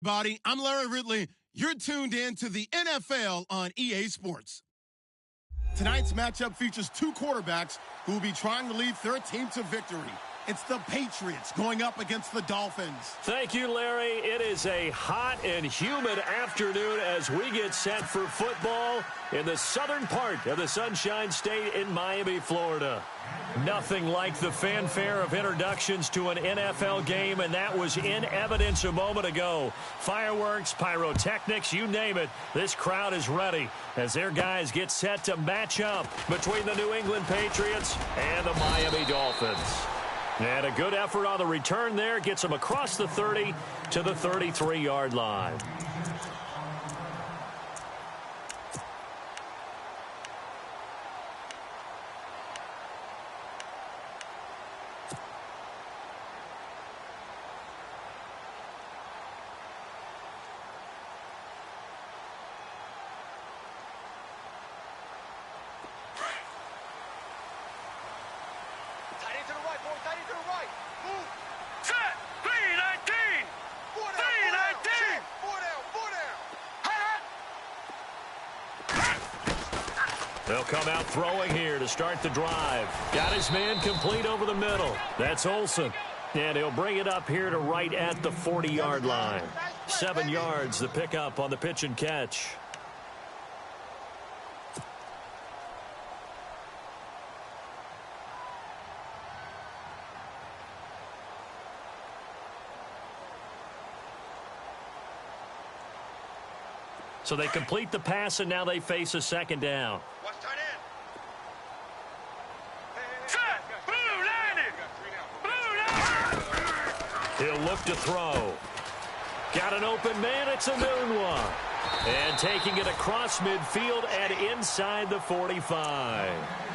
Buddy, I'm Larry Ridley. You're tuned in to the NFL on EA Sports. Tonight's matchup features two quarterbacks who will be trying to lead their team to victory. It's the Patriots going up against the Dolphins. Thank you, Larry. It is a hot and humid afternoon as we get set for football in the southern part of the Sunshine State in Miami, Florida. Nothing like the fanfare of introductions to an NFL game, and that was in evidence a moment ago. Fireworks, pyrotechnics, you name it. This crowd is ready as their guys get set to match up between the New England Patriots and the Miami Dolphins. And a good effort on the return there gets them across the 30 to the 33-yard line. They'll come out throwing here to start the drive. Got his man complete over the middle. That's Olsen. And he'll bring it up here to right at the 40-yard line. 7 yards the pickup on the pitch and catch. So they complete the pass, and now they face a second down. He'll look to throw. Got an open man. It's a noon one. And taking it across midfield and inside the 45.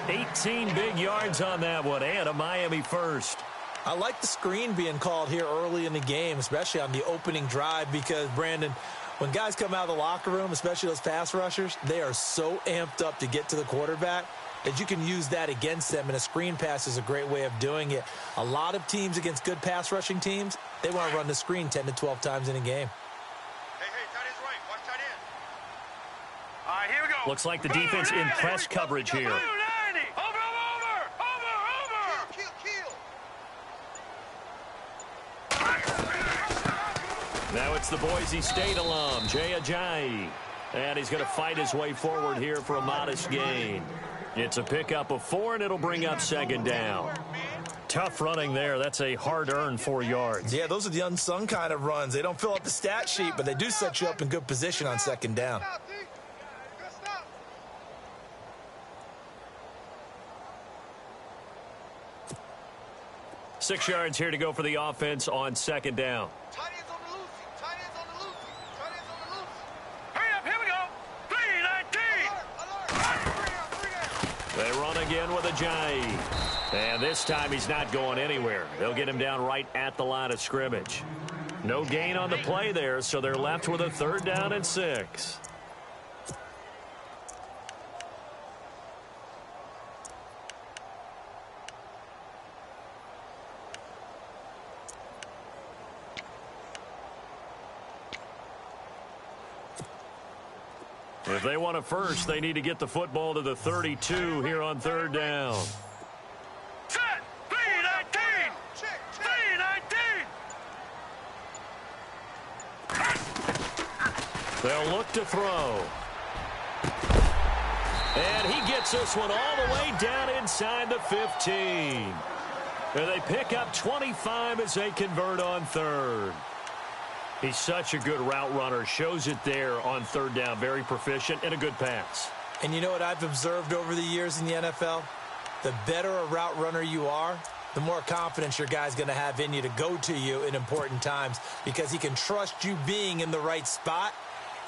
18 big yards on that one, and a Miami first. I like the screen being called here early in the game, especially on the opening drive, because, Brandon, when guys come out of the locker room, especially those pass rushers, they are so amped up to get to the quarterback that you can use that against them, and a screen pass is a great way of doing it. A lot of teams against good pass rushing teams, they want to run the screen 10 to 12 times in a game. Hey, tight end's right. Watch tight end. All right, here we go. Looks like the defense in press coverage here. Over. Kill. Now it's the Boise State alum, Jay Ajayi. And he's going to fight his way forward here for a modest gain. It's a pickup of 4, and it'll bring up second down. Tough running there. That's a hard-earned 4 yards. Yeah, those are the unsung kind of runs. They don't fill up the stat sheet, but they do set you up in good position on second down. 6 yards here to go for the offense on second down. They run again with Ajayi. And this time he's not going anywhere. They'll get him down right at the line of scrimmage. No gain on the play there, so they're left with a 3rd down and 6. If they want a first, they need to get the football to the 32 here on 3rd down. Set! 3-19! 3-19! They'll look to throw. And he gets this one all the way down inside the 15. And they pick up 25 as they convert on 3rd. He's such a good route runner. Shows it there on 3rd down. Very proficient and a good pass. And you know what I've observed over the years in the NFL? The better a route runner you are, the more confidence your guy's going to have in you to go to you in important times, because he can trust you being in the right spot,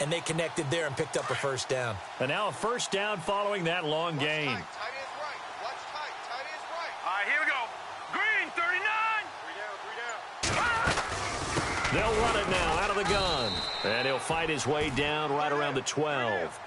and they connected there and picked up a 1st down. And now a 1st down following that long gain. Tight end's right. Watch tight. Tight end's right. All right, here we go. Green, 39. 3 down. They'll run it now out of the gun. And he'll fight his way down right around the 12.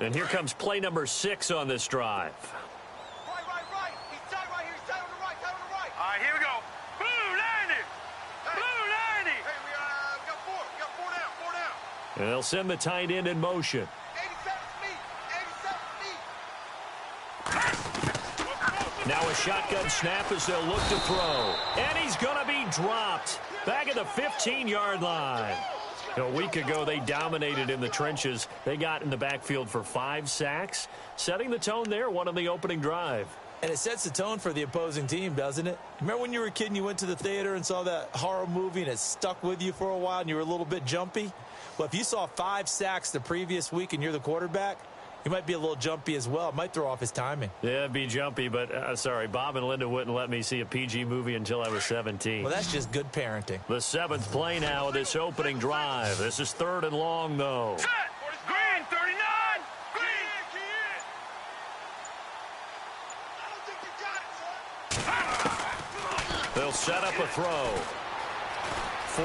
And here comes play number 6 on this drive. Right. He's tight right here. He's tight on the right. All right, here we go. Blue 90. Blue 90. Hey, we got 4. We got 4 down. 4 down. And they'll send the tight end in motion. 87 speed. 87 speed. Now a shotgun snap as they'll look to throw. And he's going to be dropped. Back at the 15-yard line. A week ago, they dominated in the trenches. They got in the backfield for 5 sacks, setting the tone there, one on the opening drive. And it sets the tone for the opposing team, doesn't it? Remember when you were a kid and you went to the theater and saw that horror movie and it stuck with you for a while and you were a little bit jumpy? Well, if you saw 5 sacks the previous week and you're the quarterback, he might be a little jumpy as well. It might throw off his timing. Yeah, it'd be jumpy, but sorry, Bob and Linda wouldn't let me see a PG movie until I was 17. Well, that's just good parenting. The 7th play now of this opening drive. This is 3rd and long, though. Set. Green 39. Green. I don't think you got it, son. They'll set up a throw.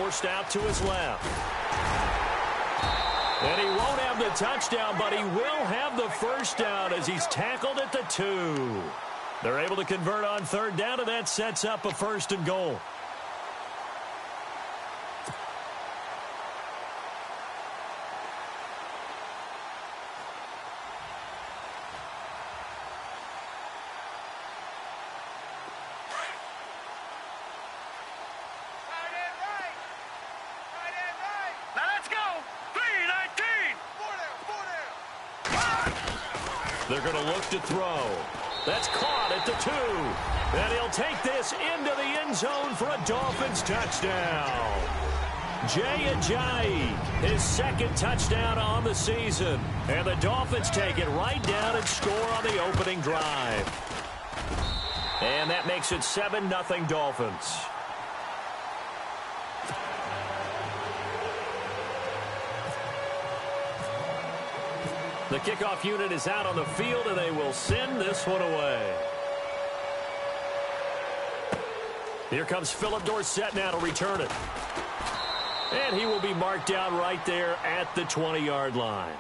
Forced out to his left. And he won't have the touchdown, but he will have the first down as he's tackled at the 2. They're able to convert on 3rd down, and that sets up a 1st and goal. Now let's go. 3-19. 4 down. They're going to look to throw. That's caught at the 2. And he'll take this into the end zone for a Dolphins touchdown. Jay Ajayi, his 2nd touchdown on the season. And the Dolphins take it right down and score on the opening drive. And that makes it 7-0 Dolphins. The kickoff unit is out on the field, and they will send this one away. Here comes Philip Dorsett now to return it. And he will be marked down right there at the 20-yard line.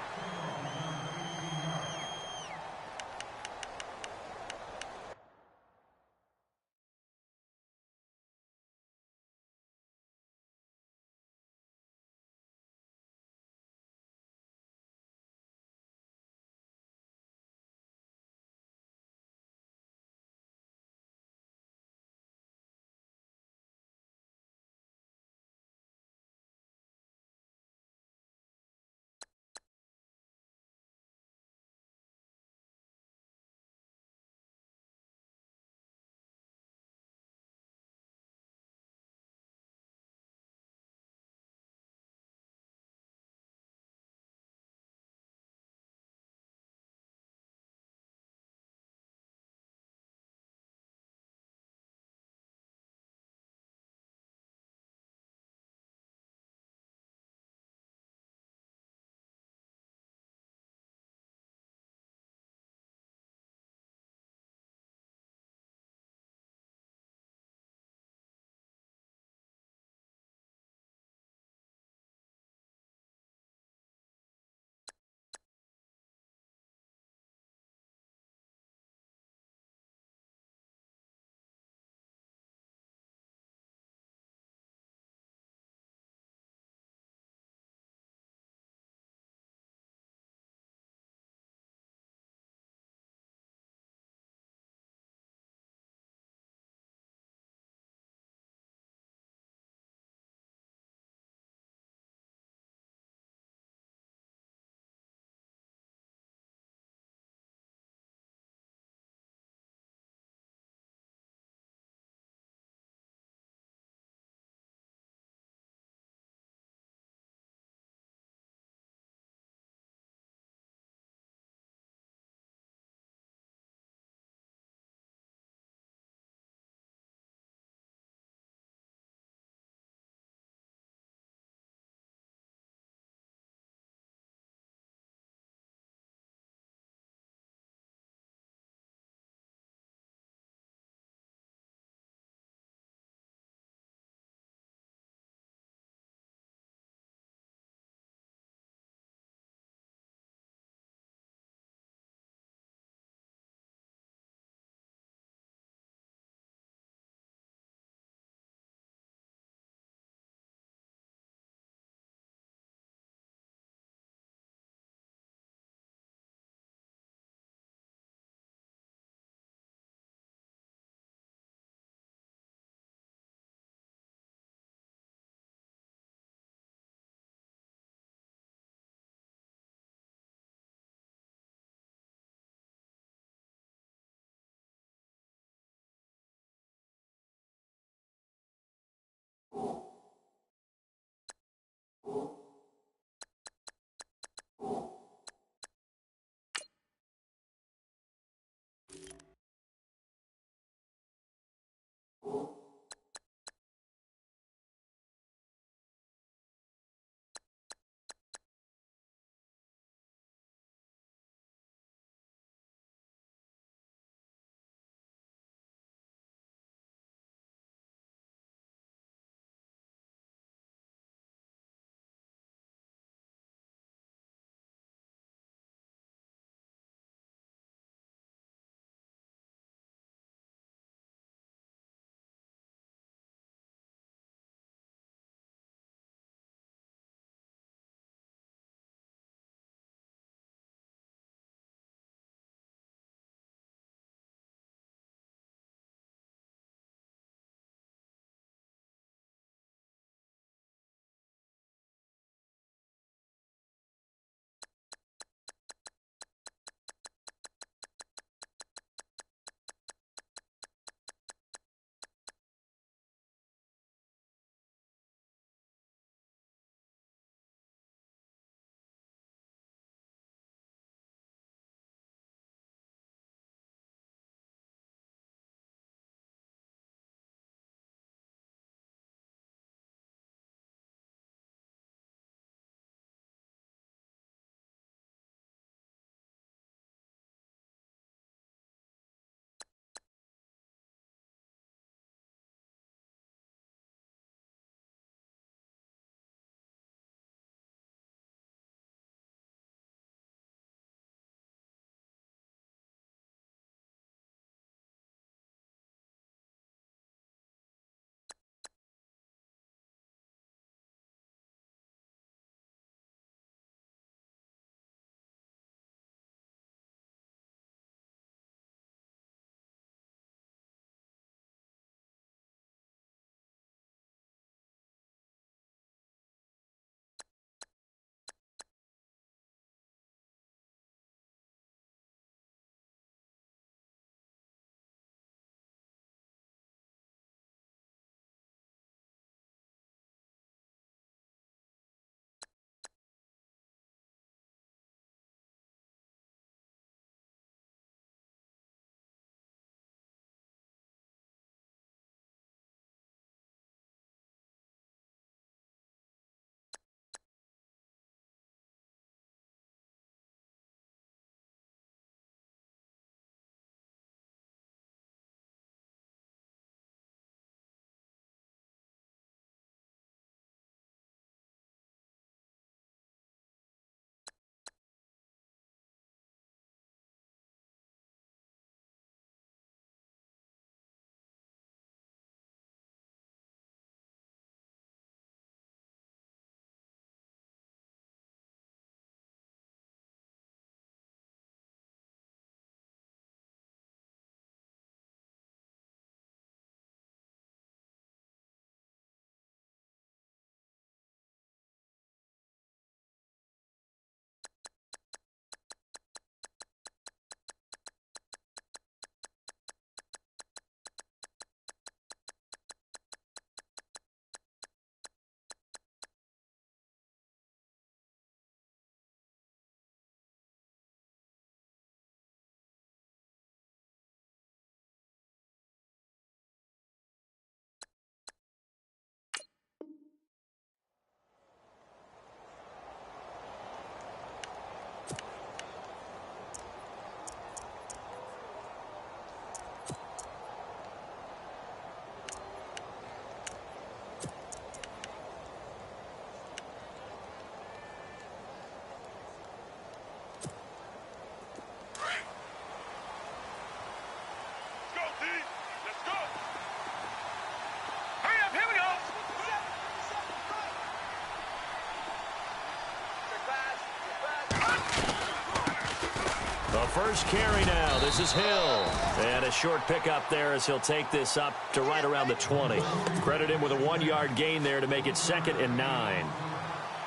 first carry now. This is Hill. And a short pickup there as he'll take this up to right around the 20. Credit him with a 1-yard gain there to make it 2nd and 9.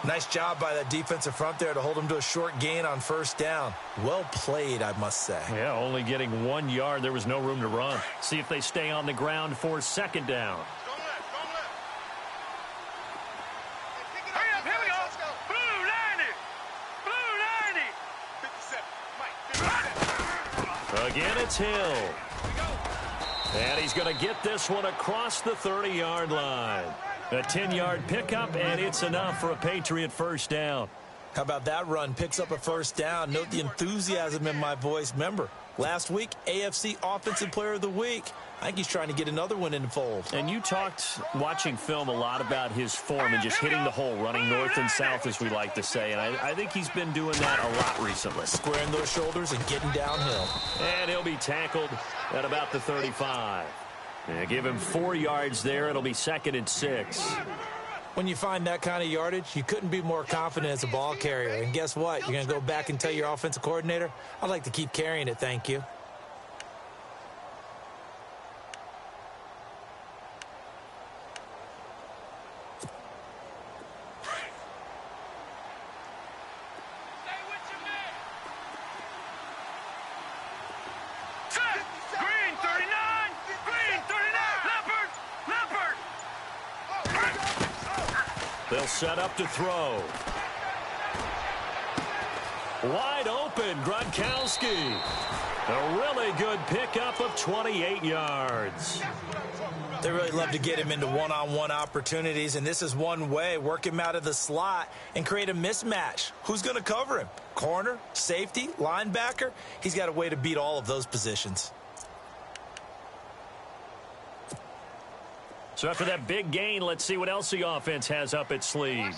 Nice job by that defensive front there to hold him to a short gain on first down. Well played, I must say. Yeah, only getting 1 yard. There was no room to run. See if they stay on the ground for 2nd down. Hurry up, here we go. Blue 90. 57. Mike, 57. Again, it's Hill. And he's going to get this one across the 30-yard line. A 10-yard pickup, and it's enough for a Patriot first down. How about that run? Picks up a first down. Note the enthusiasm in my voice. Remember, last week, AFC Offensive Player of the Week. I think he's trying to get another one in the fold. And you talked, watching film, a lot about his form and just hitting the hole, running north and south, as we like to say. And I think he's been doing that a lot recently. Squaring those shoulders and getting downhill. And he'll be tackled at about the 35. Yeah, give him 4 yards there. It'll be 2nd and 6. When you find that kind of yardage, you couldn't be more confident as a ball carrier. And guess what? You're going to go back and tell your offensive coordinator, I'd like to keep carrying it, thank you. They'll set up to throw. Wide open, Gronkowski. A really good pickup of 28 yards. They really love to get him into one-on-one opportunities, and this is one way. Work him out of the slot and create a mismatch. Who's going to cover him? Corner, safety, linebacker? He's got a way to beat all of those positions. So after that big gain, let's see what else the offense has up its sleeve.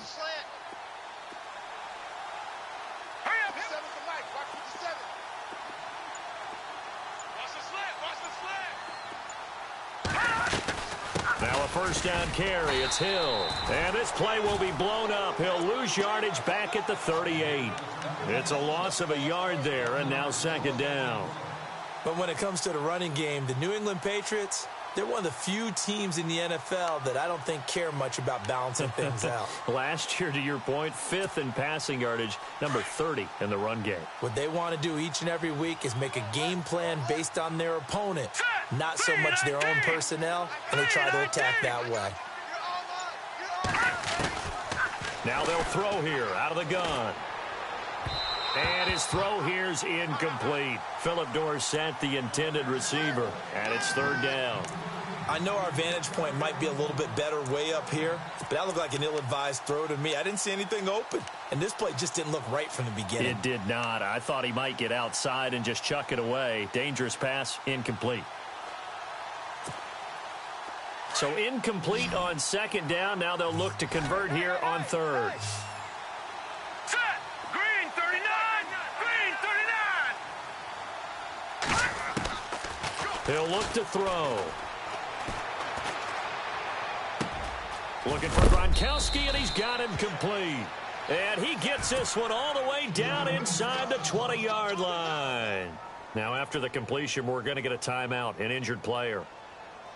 Hurry up, seven's the mic. Watch with the 7. Watch the slant. Now a first down carry. It's Hill. And this play will be blown up. He'll lose yardage back at the 38. It's a loss of a yard there, and now 2nd down. But when it comes to the running game, the New England Patriots, they're one of the few teams in the NFL that I don't think care much about balancing things out. Last year, to your point, 5th in passing yardage, number 30 in the run game. What they want to do each and every week is make a game plan based on their opponent, not so much their own personnel, and they try to attack that way. Now they'll throw here out of the gun. And his throw here's incomplete. Philip Dorsett, the intended receiver, and it's 3rd down. I know our vantage point might be a little bit better way up here, but that looked like an ill-advised throw to me. I didn't see anything open, and this play just didn't look right from the beginning. It did not. I thought he might get outside and just chuck it away. Dangerous pass, incomplete. So incomplete on 2nd down. Now they'll look to convert here on 3rd. Green 39. Green 39. He'll look to throw. Looking for Gronkowski, and he's got him complete. And he gets this one all the way down inside the 20-yard line. Now, after the completion, we're going to get a timeout, an injured player.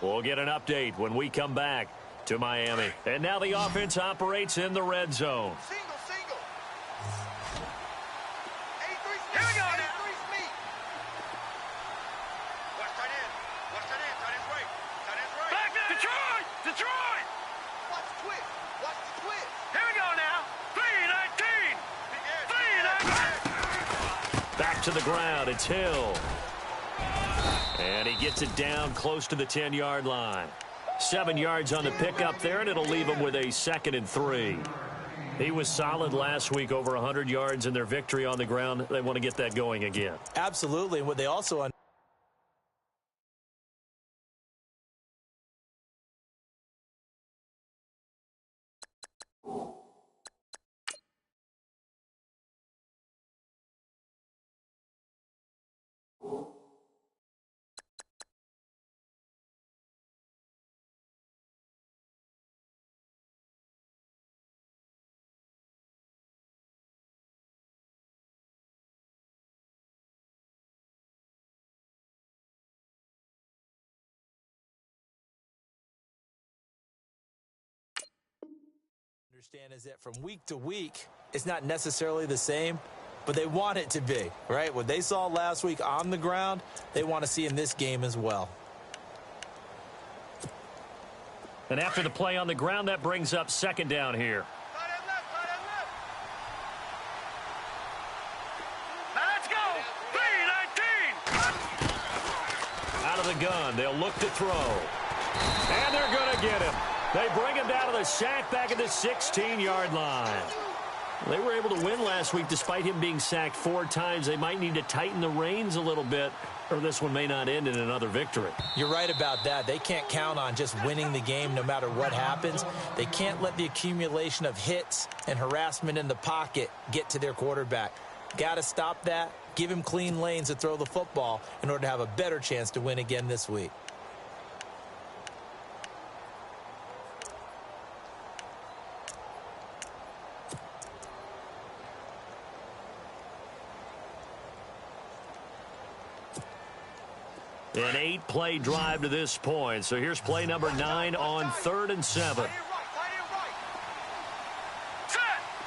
We'll get an update when we come back to Miami. And now the offense operates in the red zone. Single. 83 Smith. Here we go now. 83 Smith. Watch tight end. Watch tight end. Tight end's right. Tight end's right. Back there. Detroit. Watch the twist. Watch the twist. Here we go now. 319. 319. Back to the ground. It's Hill. And he gets it down close to the 10-yard line. 7 yards on the pickup there, and it'll leave him with a 2nd and 3. He was solid last week, over 100 yards in their victory on the ground. They want to get that going again. Absolutely. And what they also understand is that from week to week, it's not necessarily the same, but they want it to be, right? What they saw last week on the ground, they want to see in this game as well. And after the play on the ground, that brings up second down here. Let's go! 3-19! Out of the gun, they'll look to throw. And they're going to get him. They bring him down to the sack back at the 16-yard line. They were able to win last week despite him being sacked 4 times. They might need to tighten the reins a little bit, or this one may not end in another victory. You're right about that. They can't count on just winning the game no matter what happens. They can't let the accumulation of hits and harassment in the pocket get to their quarterback. Got to stop that, give him clean lanes to throw the football in order to have a better chance to win again this week. An 8-play drive to this point. So here's play number 9 on 3rd and 7. Set!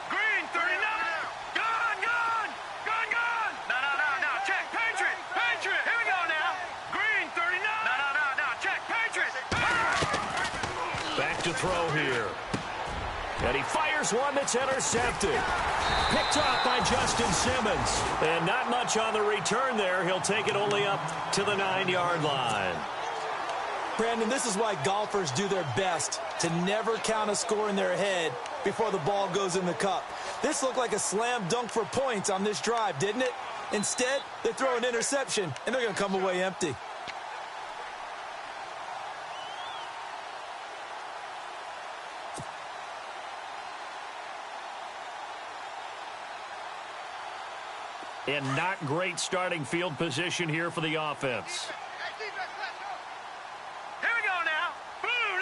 Green, 39! Gun! No, check! Patriot! Here we go now! Green, 39! No, check! Patriot! Back to throw here. And he fires one that's intercepted. Picked off by Justin Simmons. And not much on the return there. He'll take it only up to the 9-yard line. Brandon, this is why golfers do their best to never count a score in their head before the ball goes in the cup. This looked like a slam dunk for points on this drive, didn't it? Instead, they throw an interception, and they're going to come away empty. And not great starting field position here for the offense. Here we go now! Blue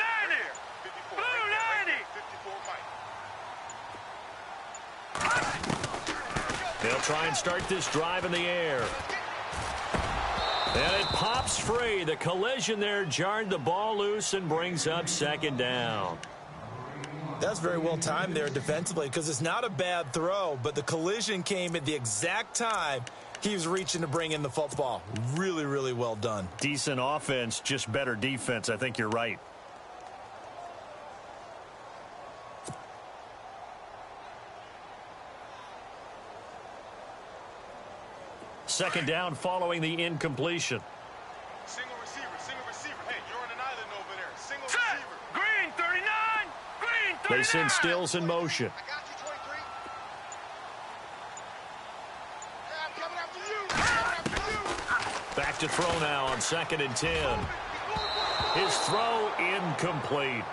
90! They'll try and start this drive in the air. And it pops free. The collision there jarred the ball loose and brings up second down. That's very well timed there defensively because it's not a bad throw, but the collision came at the exact time he was reaching to bring in the football. Really, really well done. Decent offense, just better defense. I think you're right. Second down following the incompletion. Single receiver. Hey, you're on an island over there. Single receiver. Green, 39! Green, 39! They send Stills in motion. I got you, 23. I'm coming after you. Back to throw now on 2nd and 10. His throw incomplete.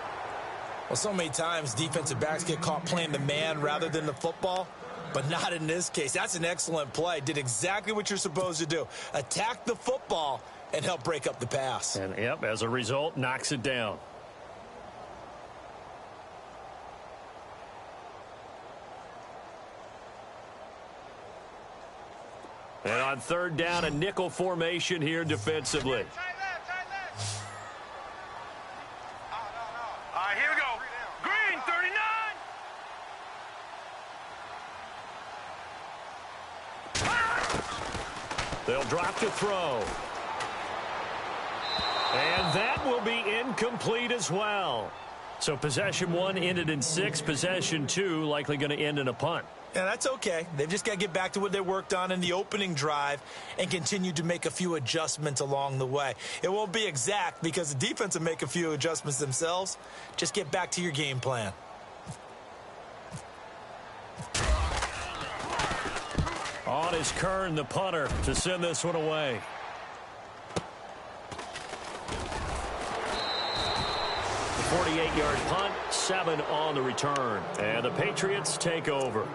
Well, so many times defensive backs get caught playing the man rather than the football, but not in this case. That's an excellent play. Did exactly what you're supposed to do. Attack the football and help break up the pass. And, yep, as a result, knocks it down. And on 3rd down, a nickel formation here defensively. All right, here we go. Green, 39. They'll drop to throw. And that will be incomplete as well. So possession 1 ended in 6. Possession 2 likely going to end in a punt. Yeah, that's okay. They've just got to get back to what they worked on in the opening drive and continue to make a few adjustments along the way. It won't be exact because the defense will make a few adjustments themselves. Just get back to your game plan. On is Kern, the punter, to send this one away. The 48-yard punt, 7 on the return. And the Patriots take over.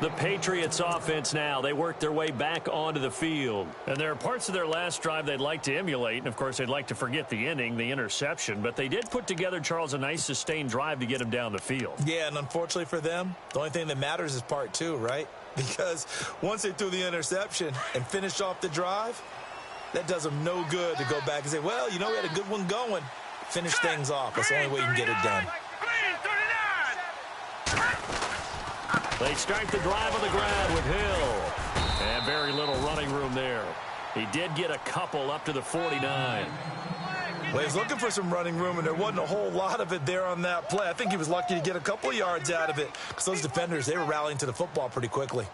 The Patriots offense now, they work their way back onto the field. And there are parts of their last drive they'd like to emulate. And, of course, they'd like to forget the inning, the interception. But they did put together, Charles, a nice sustained drive to get him down the field. Yeah, and unfortunately for them, the only thing that matters is part 2, right? Because once they threw the interception and finished off the drive, that does them no good to go back and say, well, you know, we had a good one going. Finish things off. That's the only way you can get it done. They start the drive on the ground with Hill. And very little running room there. He did get a couple up to the 49. Well, he's looking for some running room, and there wasn't a whole lot of it there on that play. I think he was lucky to get a couple of yards out of it because those defenders, they were rallying to the football pretty quickly.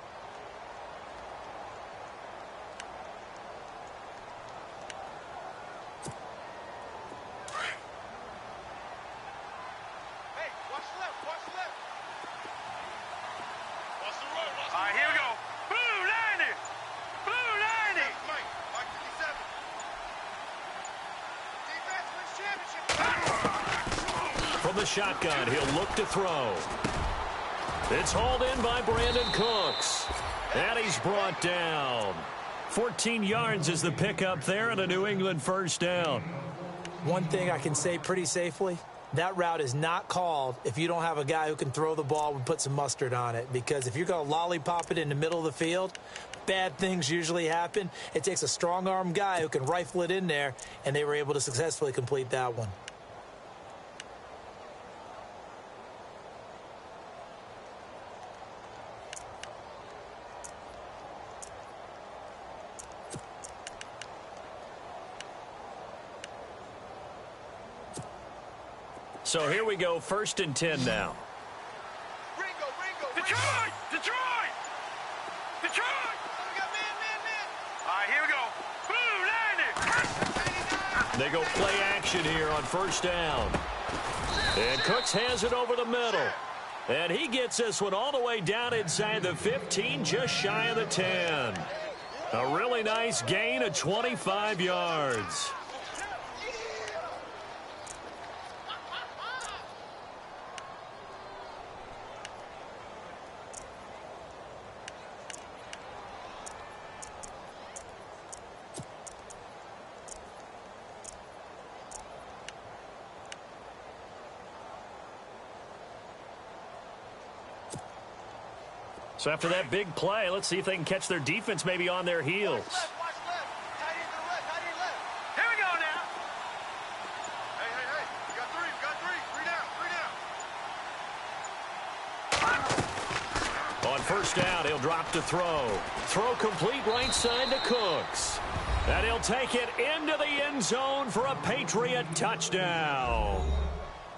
From the shotgun, he'll look to throw. It's hauled in by Brandon Cooks. And he's brought down. 14 yards is the pickup there and a New England first down. One thing I can say pretty safely, that route is not called if you don't have a guy who can throw the ball and put some mustard on it. Because if you're going to lollipop it in the middle of the field, bad things usually happen. It takes a strong-arm guy who can rifle it in there, and they were able to successfully complete that one. So here we go, 1st and 10 now. Detroit! Detroit! Detroit! We got man. All right, here we go. Boom, landed! They go play action here on 1st down. And Cooks has it over the middle. And he gets this one all the way down inside the 15, just shy of the 10. A really nice gain of 25 yards. So after that big play, let's see if they can catch their defense maybe on their heels. Watch left. Tight end to the left, tight end left. Here we go now. Hey. We got three. Three down. On 1st down, he'll drop to throw. Throw complete right side to Cooks. And he'll take it into the end zone for a Patriot touchdown.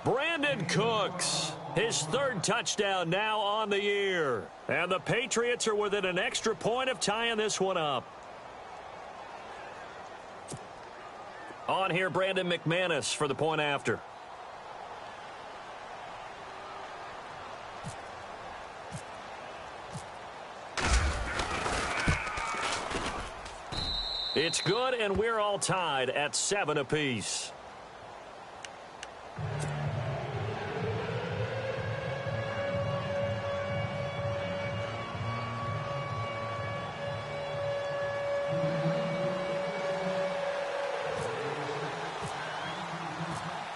Brandon Cooks, his 3rd touchdown now on the year. And the Patriots are within an extra point of tying this one up. On here, Brandon McManus for the point after. It's good, and we're all tied at 7 apiece.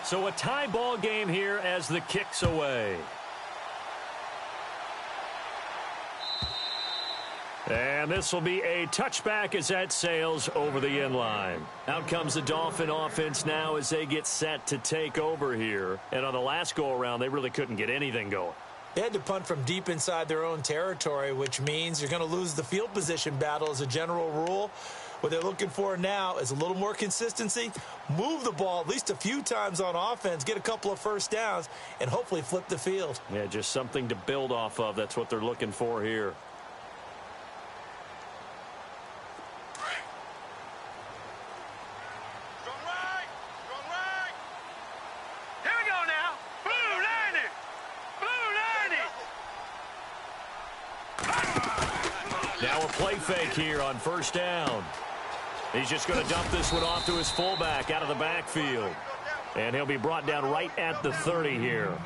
So a tie ball game here as the kick's away. And this will be a touchback as that sails over the end line. Out comes the Dolphin offense now as they get set to take over here. And on the last go-around, they really couldn't get anything going. They had to punt from deep inside their own territory, which means you're going to lose the field position battle as a general rule. What they're looking for now is a little more consistency, move the ball at least a few times on offense, get a couple of 1st downs, and hopefully flip the field. Yeah, just something to build off of. That's what they're looking for here. Here we go now. Boom, landed! Now a play fake here on 1st down. He's just going to dump this one off to his fullback out of the backfield. And he'll be brought down right at the 30 here.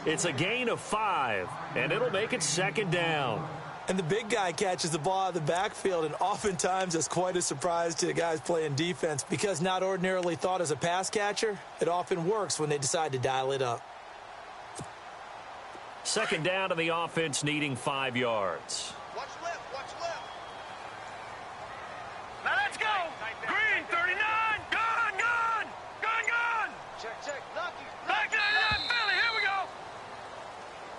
It's a gain of 5, and it'll make it 2nd down. And the big guy catches the ball out of the backfield, and oftentimes it's quite a surprise to the guys playing defense because not ordinarily thought as a pass catcher, it often works when they decide to dial it up. 2nd down, and the offense needing 5 yards. Watch left. Now let's go. Green, 39. Gun. Check. Knock to the left, Billy. Here we go.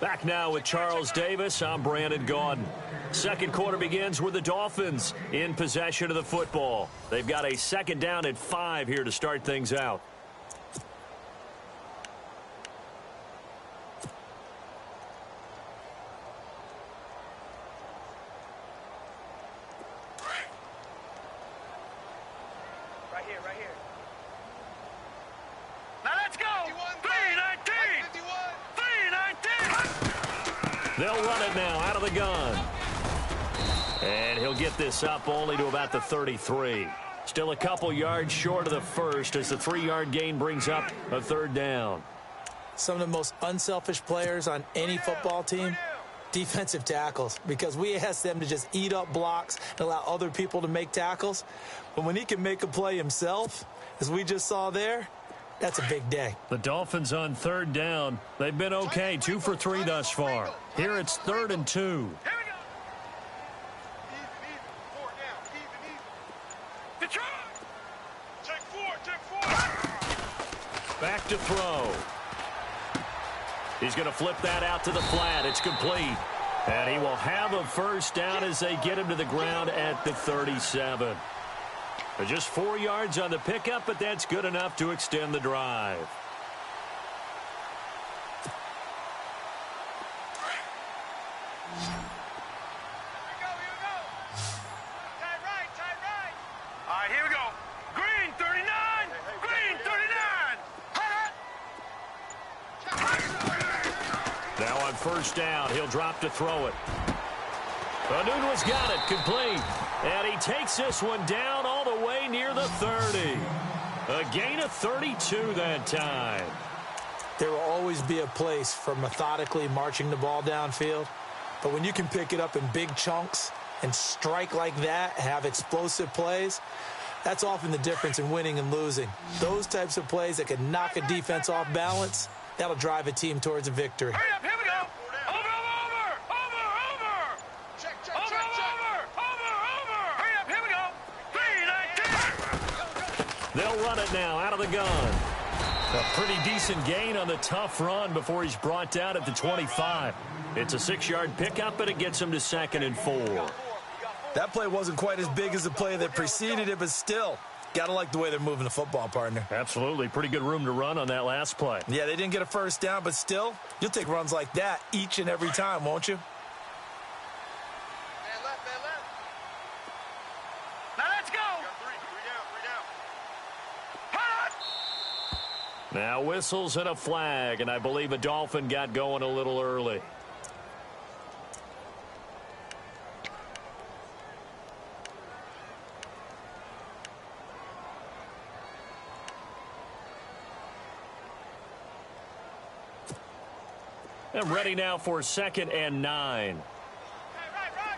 Back now with Charles Davis. I'm Brandon Gaudin. Second quarter begins with the Dolphins in possession of the football. They've got a second down and 5 here to start things out. Right here. Now let's go. 3-19. 3-19. They'll run it now out of the gun. And he'll get this up only to about the 33. Still a couple yards short of the first as the 3-yard gain brings up a third down. Some of the most unselfish players on any football team, defensive tackles, because we ask them to just eat up blocks and allow other people to make tackles. But when he can make a play himself, as we just saw there, that's a big day. The Dolphins on third down. They've been okay, 2 for 3 thus far. Here it's 3rd and 2. Here we go. Easy. 4 down. Easy. Detroit. Take 4. Back to throw. He's going to flip that out to the flat. It's complete. And he will have a first down as they get him to the ground at the 37. Just 4 yards on the pickup, but that's good enough to extend the drive. Here we go. Tight right. All right, here we go. Green 39. Green 39. Now on first down, he'll drop to throw it. Anunwa's got it, complete. And he takes this one down all the way near the 30. A gain of 32 that time. There will always be a place for methodically marching the ball downfield. But when you can pick it up in big chunks and strike like that, have explosive plays, that's often the difference in winning and losing. Those types of plays that can knock a defense off balance, that'll drive a team towards a victory. Hurry up, here we go. Over. Check. Over. Hurry up, here we go. 3-19. They'll run it now out of the gun. A pretty decent gain on the tough run before he's brought down at the 25. It's a 6-yard pickup, but it gets him to 2nd and 4. That play wasn't quite as big as the play that preceded it, but still, got to like the way they're moving the football, partner. Absolutely. Pretty good room to run on that last play. Yeah, they didn't get a first down, but still, you'll take runs like that each and every time, won't you? Man left. Now let's go. Three down. Hot. Now whistles and a flag, and I believe a Dolphin got going a little early. And ready now for 2nd and 9. Hey, right, Roger.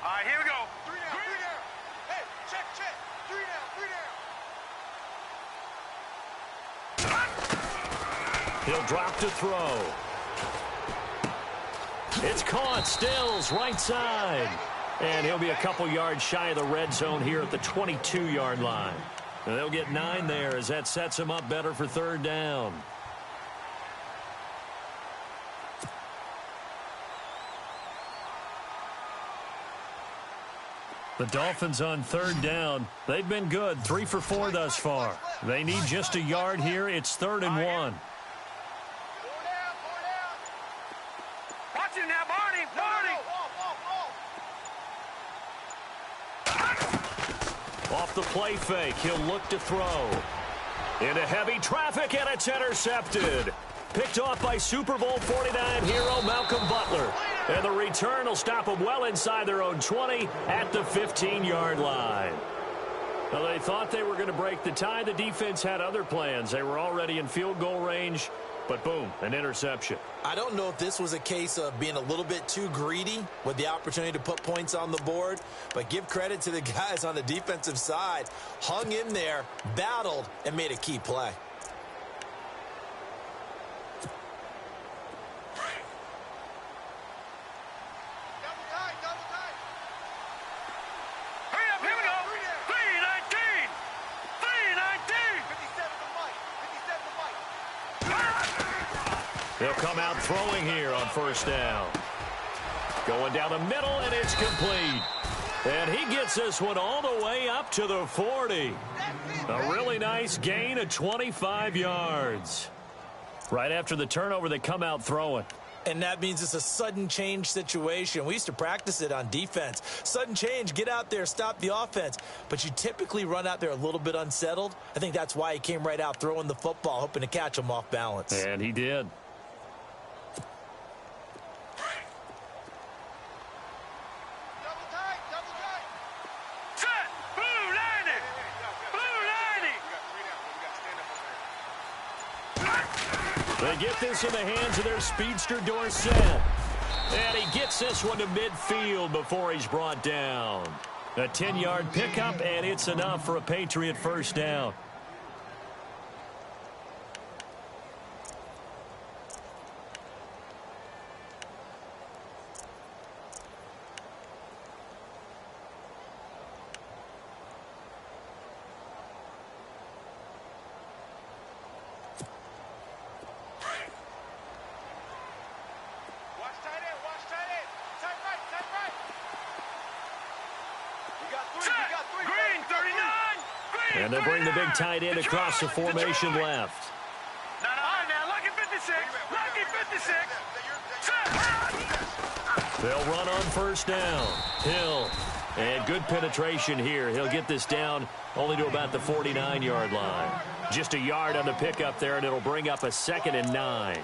All right, here we go. 3 down. Hey, check. 3 down. He'll drop to throw. It's caught. Stills right side. And he'll be a couple yards shy of the red zone here at the 22-yard line. And they'll get 9 there as that sets him up better for 3rd down. The Dolphins on 3rd down. They've been good, 3 for 4 thus far. They need just a yard here. It's 3rd and 1. 4 down. Watch him now, Barney. Off the play fake, he'll look to throw. Into heavy traffic, and it's intercepted. Picked off by Super Bowl 49 hero Malcolm Butler. And the return will stop them well inside their own 20 at the 15-yard line. Well, they thought they were going to break the tie. The defense had other plans. They were already in field goal range, but boom, an interception. I don't know if this was a case of being a little bit too greedy with the opportunity to put points on the board, but give credit to the guys on the defensive side. Hung in there, battled, and made a key play. Double tight. Hurry up, here we go. 3-19. 57 to Mike. They'll come out throwing here on first down. Going down the middle, and it's complete. And he gets this one all the way up to the 40. A really nice gain of 25 yards. Right after the turnover, they come out throwing. And that means it's a sudden change situation. We used to practice it on defense. Sudden change, get out there, stop the offense. But you typically run out there a little bit unsettled. I think that's why he came right out throwing the football, hoping to catch him off balance. And he did. They get this in the hands of their speedster, Dorsett. And he gets this one to midfield before he's brought down. A 10-yard pickup, and it's enough for a Patriot first down. And they bring the big tight end across the formation left. Now, lucky 56. Lucky 56. They'll run on first down. Hill. And good penetration here. He'll get this down only to about the 49-yard line. Just a yard on the pickup there, and it'll bring up a 2nd and 9.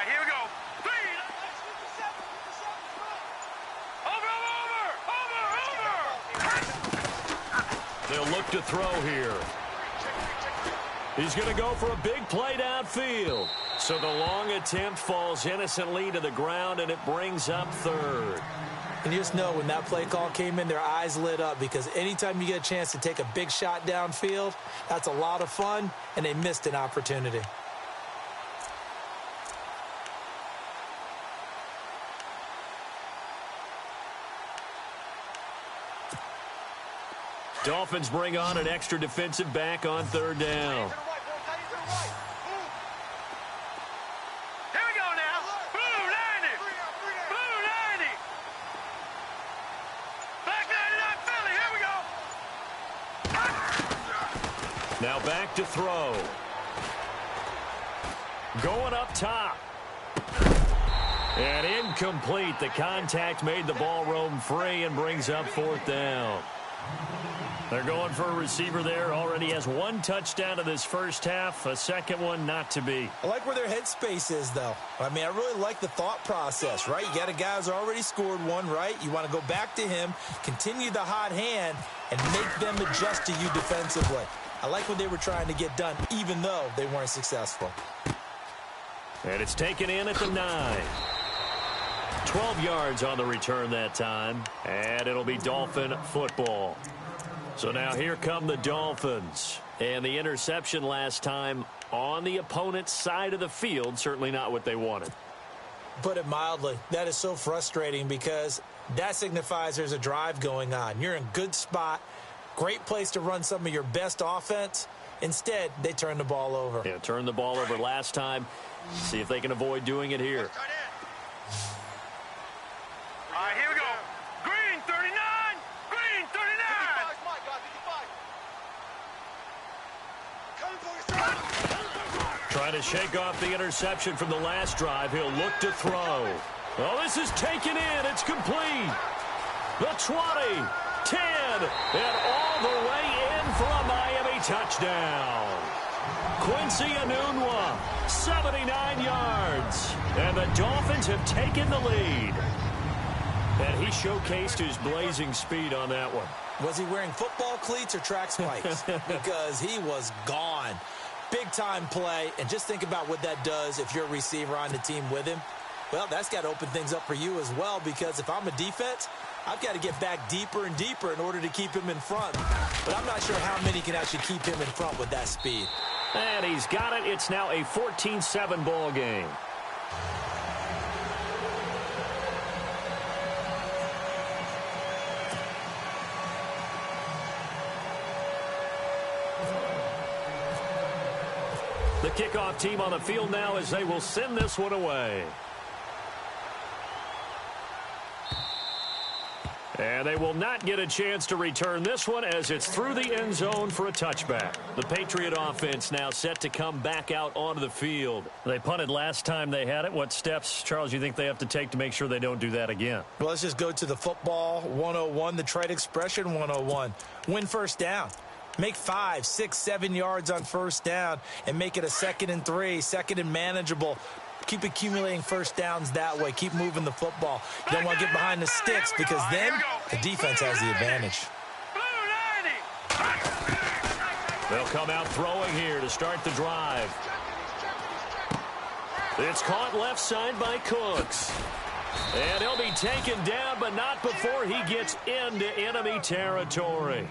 Here we go. Over. They'll look to throw here. He's going to go for a big play downfield. So the long attempt falls innocently to the ground, and it brings up 3rd. And you just know when that play call came in, their eyes lit up, because anytime you get a chance to take a big shot downfield, that's a lot of fun, and they missed an opportunity. Dolphins bring on an extra defensive back on 3rd down. Here we go now. Blue 90. Blue 90. Black 99 Philly. Here we go. Now back to throw. Going up top. And incomplete. The contact made the ball roam free and brings up 4th down. They're going for a receiver there. Already has 1 touchdown in this first half. A second one not to be. I like where their headspace is, though. I mean, I really like the thought process, right? You got a guy who's already scored one, right? You want to go back to him, continue the hot hand, and make them adjust to you defensively. I like what they were trying to get done, even though they weren't successful. And it's taken in at the 9. 12 yards on the return that time. And it'll be Dolphin football. So now here come the Dolphins. And the interception last time on the opponent's side of the field, certainly not what they wanted. Put it mildly, that is so frustrating because that signifies there's a drive going on. You're in a good spot, great place to run some of your best offense. Instead, they turn the ball over. Yeah, turned the ball over last time. See if they can avoid doing it here. All right, here we go. Green 39. Green 39. Trying to shake off the interception from the last drive. He'll look to throw. Oh, this is taken in. It's complete. The 20, 10, and all the way in for a Miami touchdown. Quincy Enunwa, 79 yards. And the Dolphins have taken the lead. And he showcased his blazing speed on that one. Was he wearing football cleats or track spikes? Because he was gone. Big-time play, and just think about what that does if you're a receiver on the team with him. Well, that's got to open things up for you as well, because if I'm a defense, I've got to get back deeper and deeper in order to keep him in front. But I'm not sure how many can actually keep him in front with that speed. And he's got it. It's now a 14-7 ball game. The kickoff team on the field now as they will send this one away. And they will not get a chance to return this one as it's through the end zone for a touchback. The Patriot offense now set to come back out onto the field. They punted last time they had it. What steps, Charles, you think they have to take to make sure they don't do that again? Well, let's just go to the football 101, the trade expression 101. Win first down. Make 5, 6, 7 yards on first down and make it a 2nd and 3, 2nd and manageable. Keep accumulating first downs that way. Keep moving the football. You don't want to get behind the sticks because then the defense has the advantage. They'll come out throwing here to start the drive. It's caught left side by Cooks. And he'll be taken down, but not before he gets into enemy territory.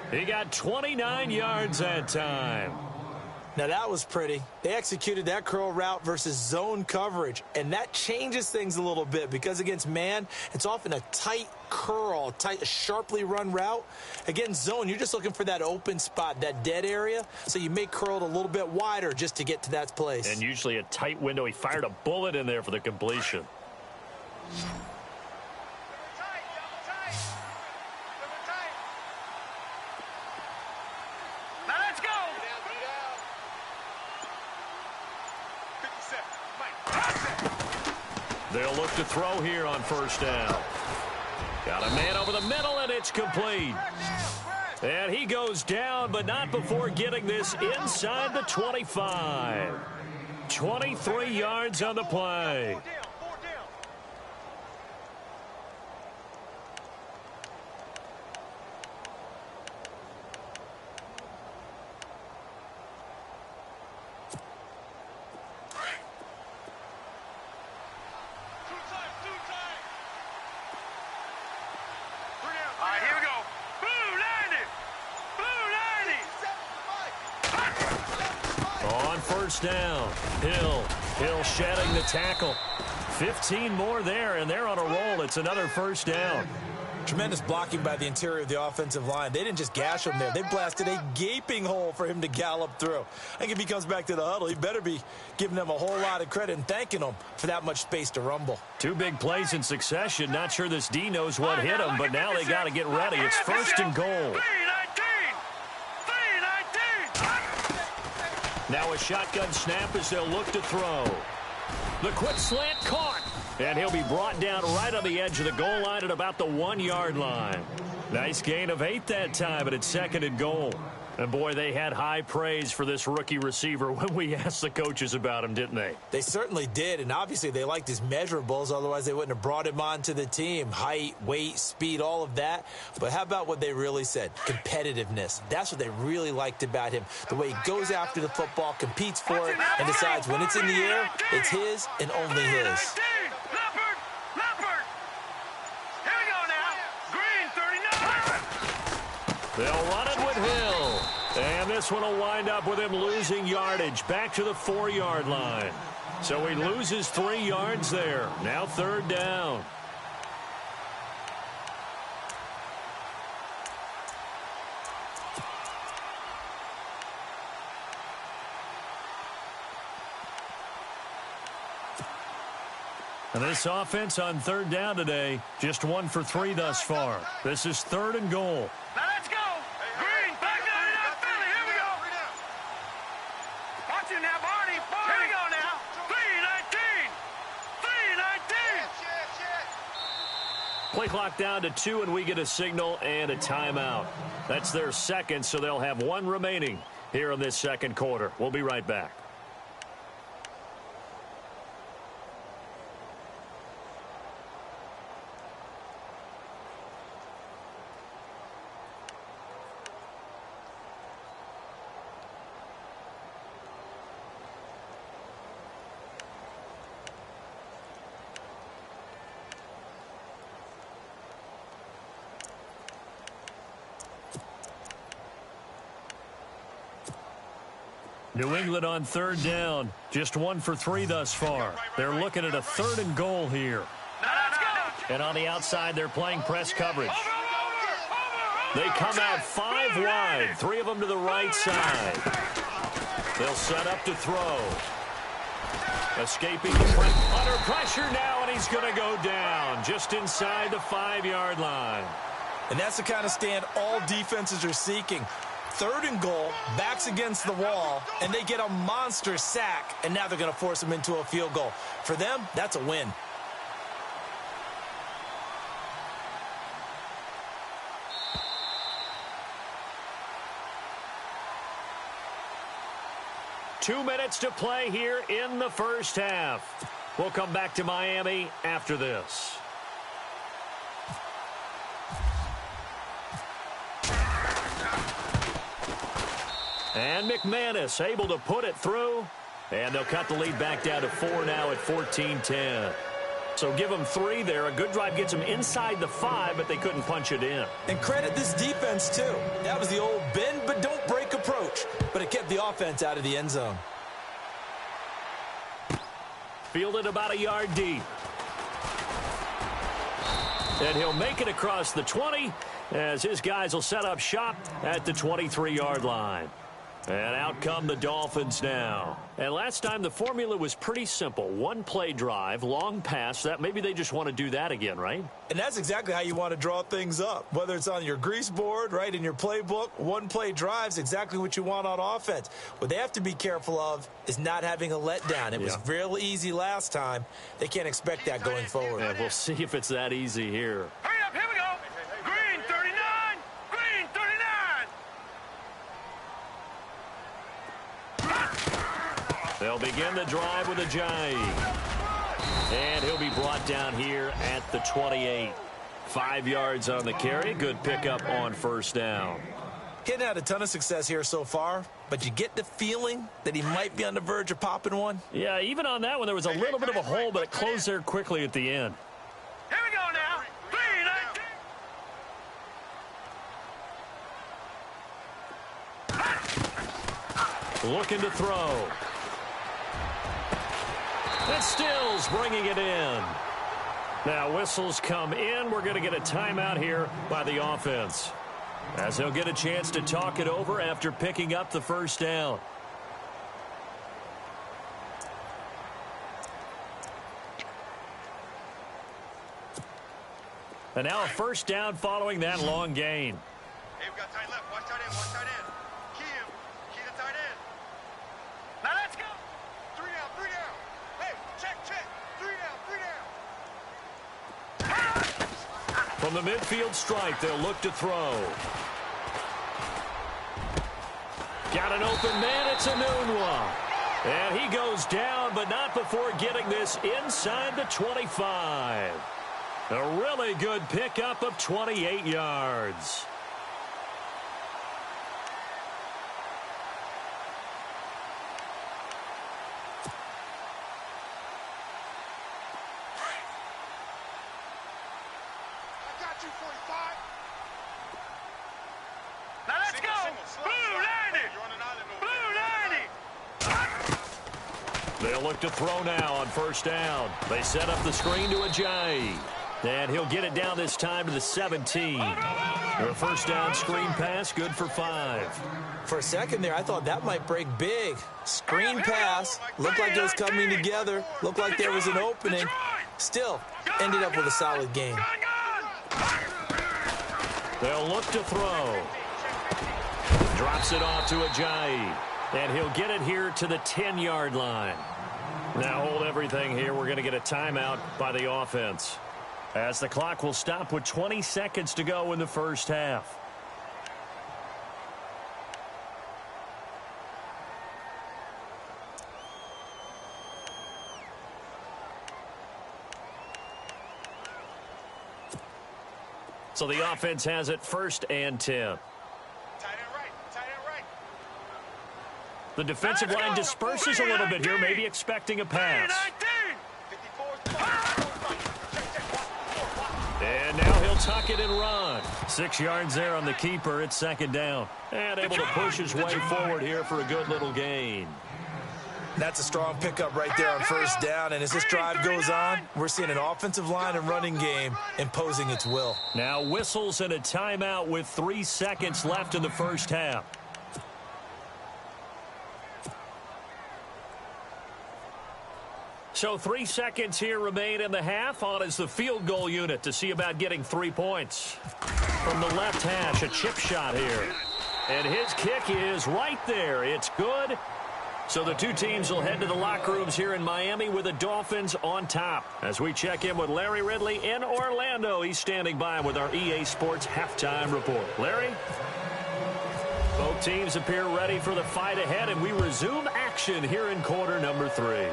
He got 29 yards that time. Now, that was pretty. They executed that curl route versus zone coverage, and that changes things a little bit because against man, it's often a tight curl, tight, sharply run route. Against zone, you're just looking for that open spot, that dead area, so you may curl it a little bit wider just to get to that place. And usually a tight window. He fired a bullet in there for the completion. They'll look to throw here on first down. Got a man over the middle, and it's complete. And he goes down, but not before getting this inside the 25. 23 yards on the play. Down. Hill shedding the tackle. 15 more there, and they're on a roll. It's another first down. Tremendous blocking by the interior of the offensive line. They didn't just gash him there. They blasted a gaping hole for him to gallop through. I think if he comes back to the huddle, he better be giving them a whole lot of credit and thanking them for that much space to rumble. 2 big plays in succession. Not sure this D knows what hit him, but now they got to get ready. It's first and goal. Now a shotgun snap as they'll look to throw. The quick slant caught. And he'll be brought down right on the edge of the goal line at about the 1-yard line. Nice gain of 8 that time, but it's 2nd and goal. And, boy, they had high praise for this rookie receiver when we asked the coaches about him, didn't they? They certainly did, and obviously they liked his measurables. Otherwise, they wouldn't have brought him onto the team. Height, weight, speed, all of that. But how about what they really said? Competitiveness. That's what they really liked about him. The way he goes after the football, competes for it, and decides when it's in the air, it's his and only his. They'll run it with Hill. And this one will wind up with him losing yardage back to the 4-yard line. So he loses 3 yards there. Now 3rd down. And this offense on 3rd down today, just 1 for 3 thus far. This is 3rd and goal. Now let's go. Green, back down, Philly. Here we go. Watch it now, Barney. Here we go now. 3-19. 3-19. Play clock down to 2, and we get a signal and a timeout. That's their 2nd, so they'll have 1 remaining here in this 2nd quarter. We'll be right back. New England on third down. Just 1 for 3 thus far. They're looking at a 3rd and goal here. And on the outside, they're playing press coverage. They come out 5 wide, 3 of them to the right side. They'll set up to throw. Escaping the press, under pressure now, and he's going to go down just inside the 5-yard line. And that's the kind of stand all defenses are seeking. 3rd and goal, backs against the wall, and they get a monster sack, and now they're going to force them into a field goal. For them, that's a win. Two minutes to play here in the first half. We'll come back to Miami after this. And McManus able to put it through. And they'll cut the lead back down to 4 now at 14-10. So give them 3 there. A good drive gets them inside the 5, but they couldn't punch it in. And credit this defense, too. That was the old bend but don't break approach. But it kept the offense out of the end zone. Fielded about a yard deep. And he'll make it across the 20 as his guys will set up shop at the 23-yard line. And out come the Dolphins now. And last time the formula was pretty simple. 1-play drive, long pass. That maybe they just want to do that again, right? And that's exactly how you want to draw things up. Whether it's on your grease board, right, in your playbook, 1-play drive's exactly what you want on offense. What they have to be careful of is not having a letdown. It was real easy last time. They can't expect that going forward. Yeah, we'll see if it's that easy here. Hurry up, here we go. Green 39. Green 39. They'll begin the drive with a jive. And he'll be brought down here at the 28. 5 yards on the carry. Good pickup on first down. He hadn't had a ton of success here so far, but you get the feeling that he might be on the verge of popping one. Yeah, even on that one, there was a little bit of a hole, but it closed there quickly at the end. Here we go now. 3-19. Looking to throw. And Stills bringing it in. Now whistles come in. We're going to get a timeout here by the offense, as he'll get a chance to talk it over after picking up the first down. And now a first down following that long gain. Hey, we got tight left. Watch tight end. Watch tight end. Key him. Key the tight end. Now let's go. 3 down. 3 down. Hey, check. 3 down. From the midfield stripe, they'll look to throw. Got an open man. It's a noon one. And he goes down, but not before getting this inside the 25. A really good pickup of 28 yards. I got you, 45. Now let's go. Blue 90. Blue 90. They'll look to throw now on first down. They set up the screen to Ajayi. And he'll get it down this time to the 17. A first down screen pass, good for 5. For a second there, I thought that might break big. Screen pass, looked like it was coming together, looked like there was an opening. Still, ended up with a solid game. They'll look to throw. Drops it off to Ajayi. And he'll get it here to the 10-yard line. Now hold everything here. We're going to get a timeout by the offense, as the clock will stop with 20 seconds to go in the first half. So the offense has it 1st and 10. The defensive line disperses a little bit here, maybe expecting a pass. And now he'll tuck it and run. 6 yards there on the keeper. It's second down. And able to push his way forward here for a good little gain. That's a strong pickup right there on first down. And as this drive goes on, we're seeing an offensive line and running game imposing its will. Now whistles and a timeout with 3 seconds left in the first half. So 3 seconds here remain in the half. On is the field goal unit to see about getting 3 points. From the left hash, a chip shot here. And his kick is right there. It's good. So the two teams will head to the locker rooms here in Miami with the Dolphins on top. As we check in with Larry Ridley in Orlando, he's standing by with our EA Sports halftime report. Larry? Both teams appear ready for the fight ahead, and we resume action here in quarter number 3.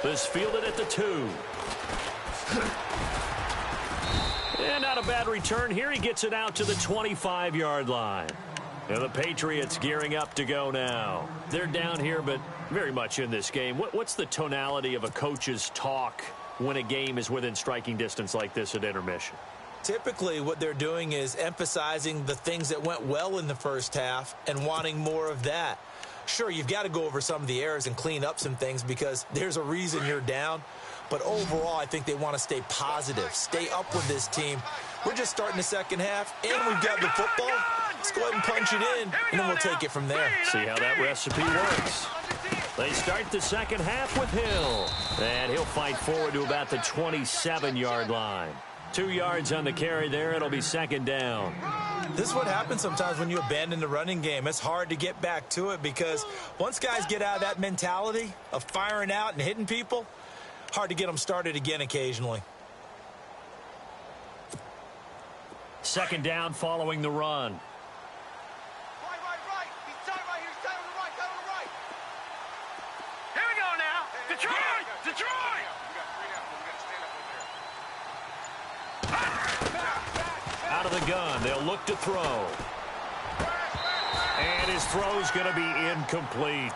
This fielded at the 2. And not a bad return here. He gets it out to the 25-yard line. And the Patriots gearing up to go now. They're down here, but very much in this game. What's the tonality of a coach's talk when a game is within striking distance like this at intermission? Typically, what they're doing is emphasizing the things that went well in the first half and wanting more of that. Sure, you've got to go over some of the errors and clean up some things because there's a reason you're down. But overall, I think they want to stay positive, stay up with this team. We're just starting the second half, and we've got the football. Let's go ahead and punch it in, and then we'll take it from there. See how that recipe works. They start the second half with Hill. And he'll fight forward to about the 27-yard line. 2 yards on the carry there. It'll be second down. This is what happens sometimes when you abandon the running game. It's hard to get back to it because once guys get out of that mentality of firing out and hitting people, hard to get them started again occasionally. Second down following the run. Right. He's tight right here. He's tight on the right. Tight on the right. Here we go now. Detroit! Detroit! Out of the gun. They'll look to throw. And his throw's going to be incomplete.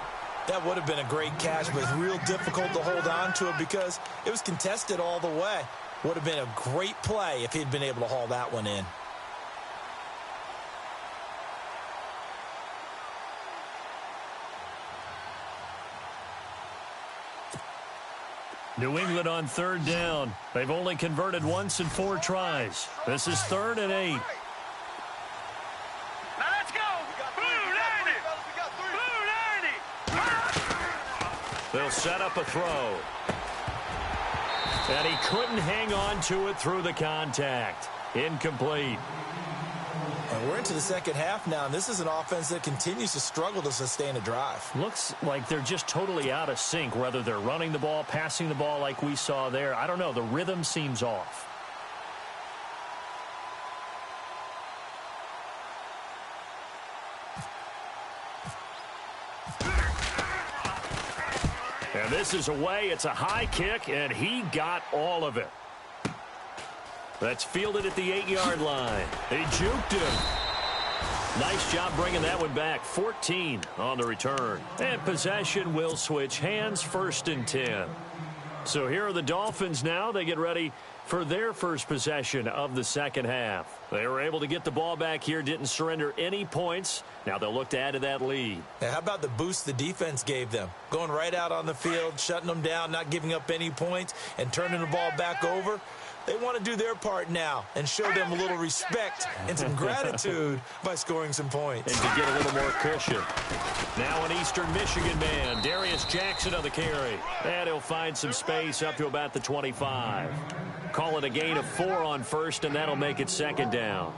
That would have been a great catch, but it's real difficult to hold on to it because it was contested all the way. Would have been a great play if he'd been able to haul that one in. New England on third down. They've only converted once in 4 tries. This is 3rd and 8. Now let's go. Blue 90. Blue 90. They'll set up a throw. And he couldn't hang on to it through the contact. Incomplete. And we're into the second half now, and this is an offense that continues to struggle to sustain a drive. Looks like they're just totally out of sync, whether they're running the ball, passing the ball like we saw there. I don't know. The rhythm seems off. And this is away. It's a high kick, and he got all of it. That's fielded at the 8-yard line. He juked him. Nice job bringing that one back. 14 on the return. And possession will switch hands, 1st and 10. So here are the Dolphins now. They get ready for their first possession of the second half. They were able to get the ball back here, didn't surrender any points. Now they'll look to add to that lead. Now, how about the boost the defense gave them? Going right out on the field, shutting them down, not giving up any points, and turning the ball back over. They want to do their part now and show them a little respect and some gratitude by scoring some points. And to get a little more cushion. Now an Eastern Michigan man, Darius Jackson on the carry. And he'll find some space up to about the 25. Call it a gain of 4 on first, and that'll make it second down.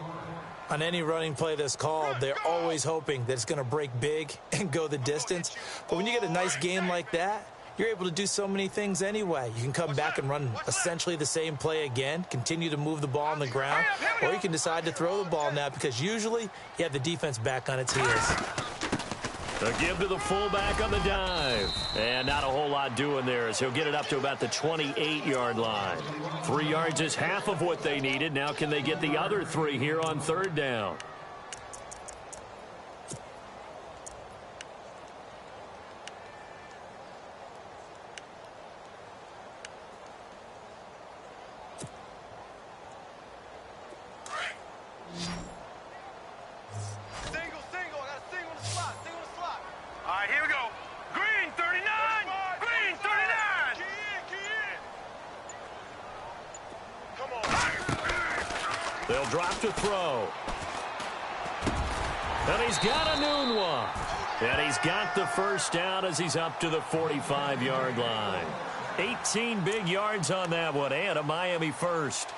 On any running play that's called, they're always hoping that it's going to break big and go the distance. But when you get a nice gain like that, you're able to do so many things anyway. You can come back and run essentially the same play again, continue to move the ball on the ground, or you can decide to throw the ball now because usually you have the defense back on its heels. The give to the fullback on the dive. And not a whole lot doing there as he'll get it up to about the 28-yard line. 3 yards is half of what they needed. Now can they get the other 3 here on third down? They'll drop to throw. And he's got a noon one. And he's got the first down as he's up to the 45-yard line. 18 big yards on that one, and a Miami first.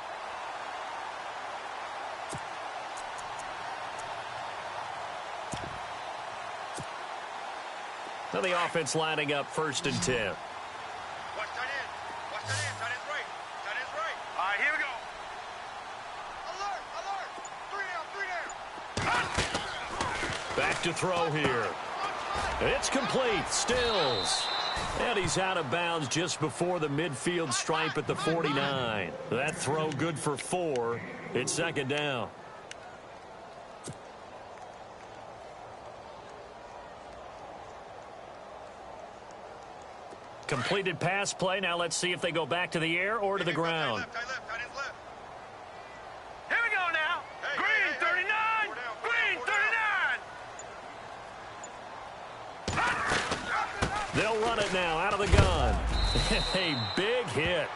Now the offense lining up 1st and 10. Watch tight end. Watch tight end. Tight end's right. Tight end's right. All right, here we go. Alert. 3 down. Back to throw here. It's complete. Stills. And he's out of bounds just before the midfield stripe at the 49. That throw good for 4. It's 2nd down. Completed pass play. Now let's see if they go back to the air or to the ground. Tight left. Here we go now. Green 39. Green 39. They'll run it now out of the gun. A big hit.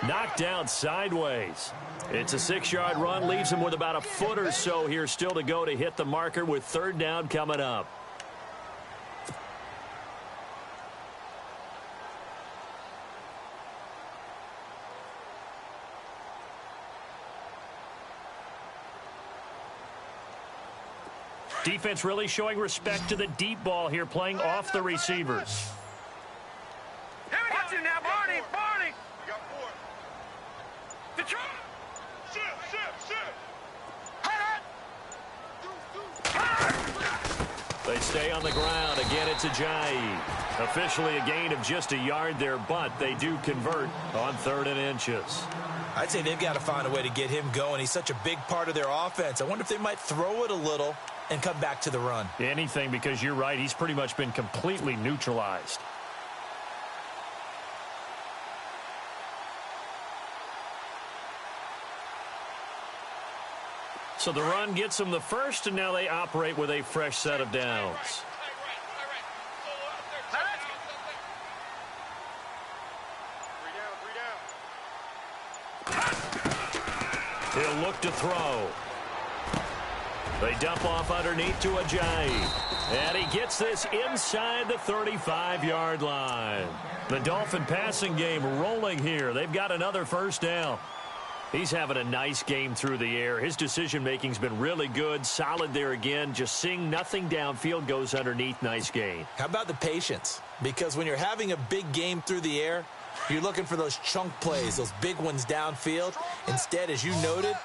Knocked down sideways. It's a 6-yard run. Leaves him with about a foot or so here still to go to hit the marker with 3rd down coming up. Defense really showing respect to the deep ball here, playing off the receivers. Here we go. Watch it now, Barney. We got 4. Detroit. Shit. They stay on the ground. Again, it's Ajayi. Officially a gain of just a yard there, but they do convert on 3rd and inches. I'd say they've got to find a way to get him going. He's such a big part of their offense. I wonder if they might throw it a little and come back to the run. Anything, because you're right. He's pretty much been completely neutralized. So the run gets them the first, and now they operate with a fresh set of downs. He'll look to throw. They dump off underneath to Ajayi. And he gets this inside the 35-yard line. The Dolphin passing game rolling here. They've got another first down. He's having a nice game through the air. His decision-making's been really good. Solid there again. Just seeing nothing downfield, goes underneath. Nice gain. How about the patience? Because when you're having a big game through the air, you're looking for those chunk plays, those big ones downfield. Instead, as you noted,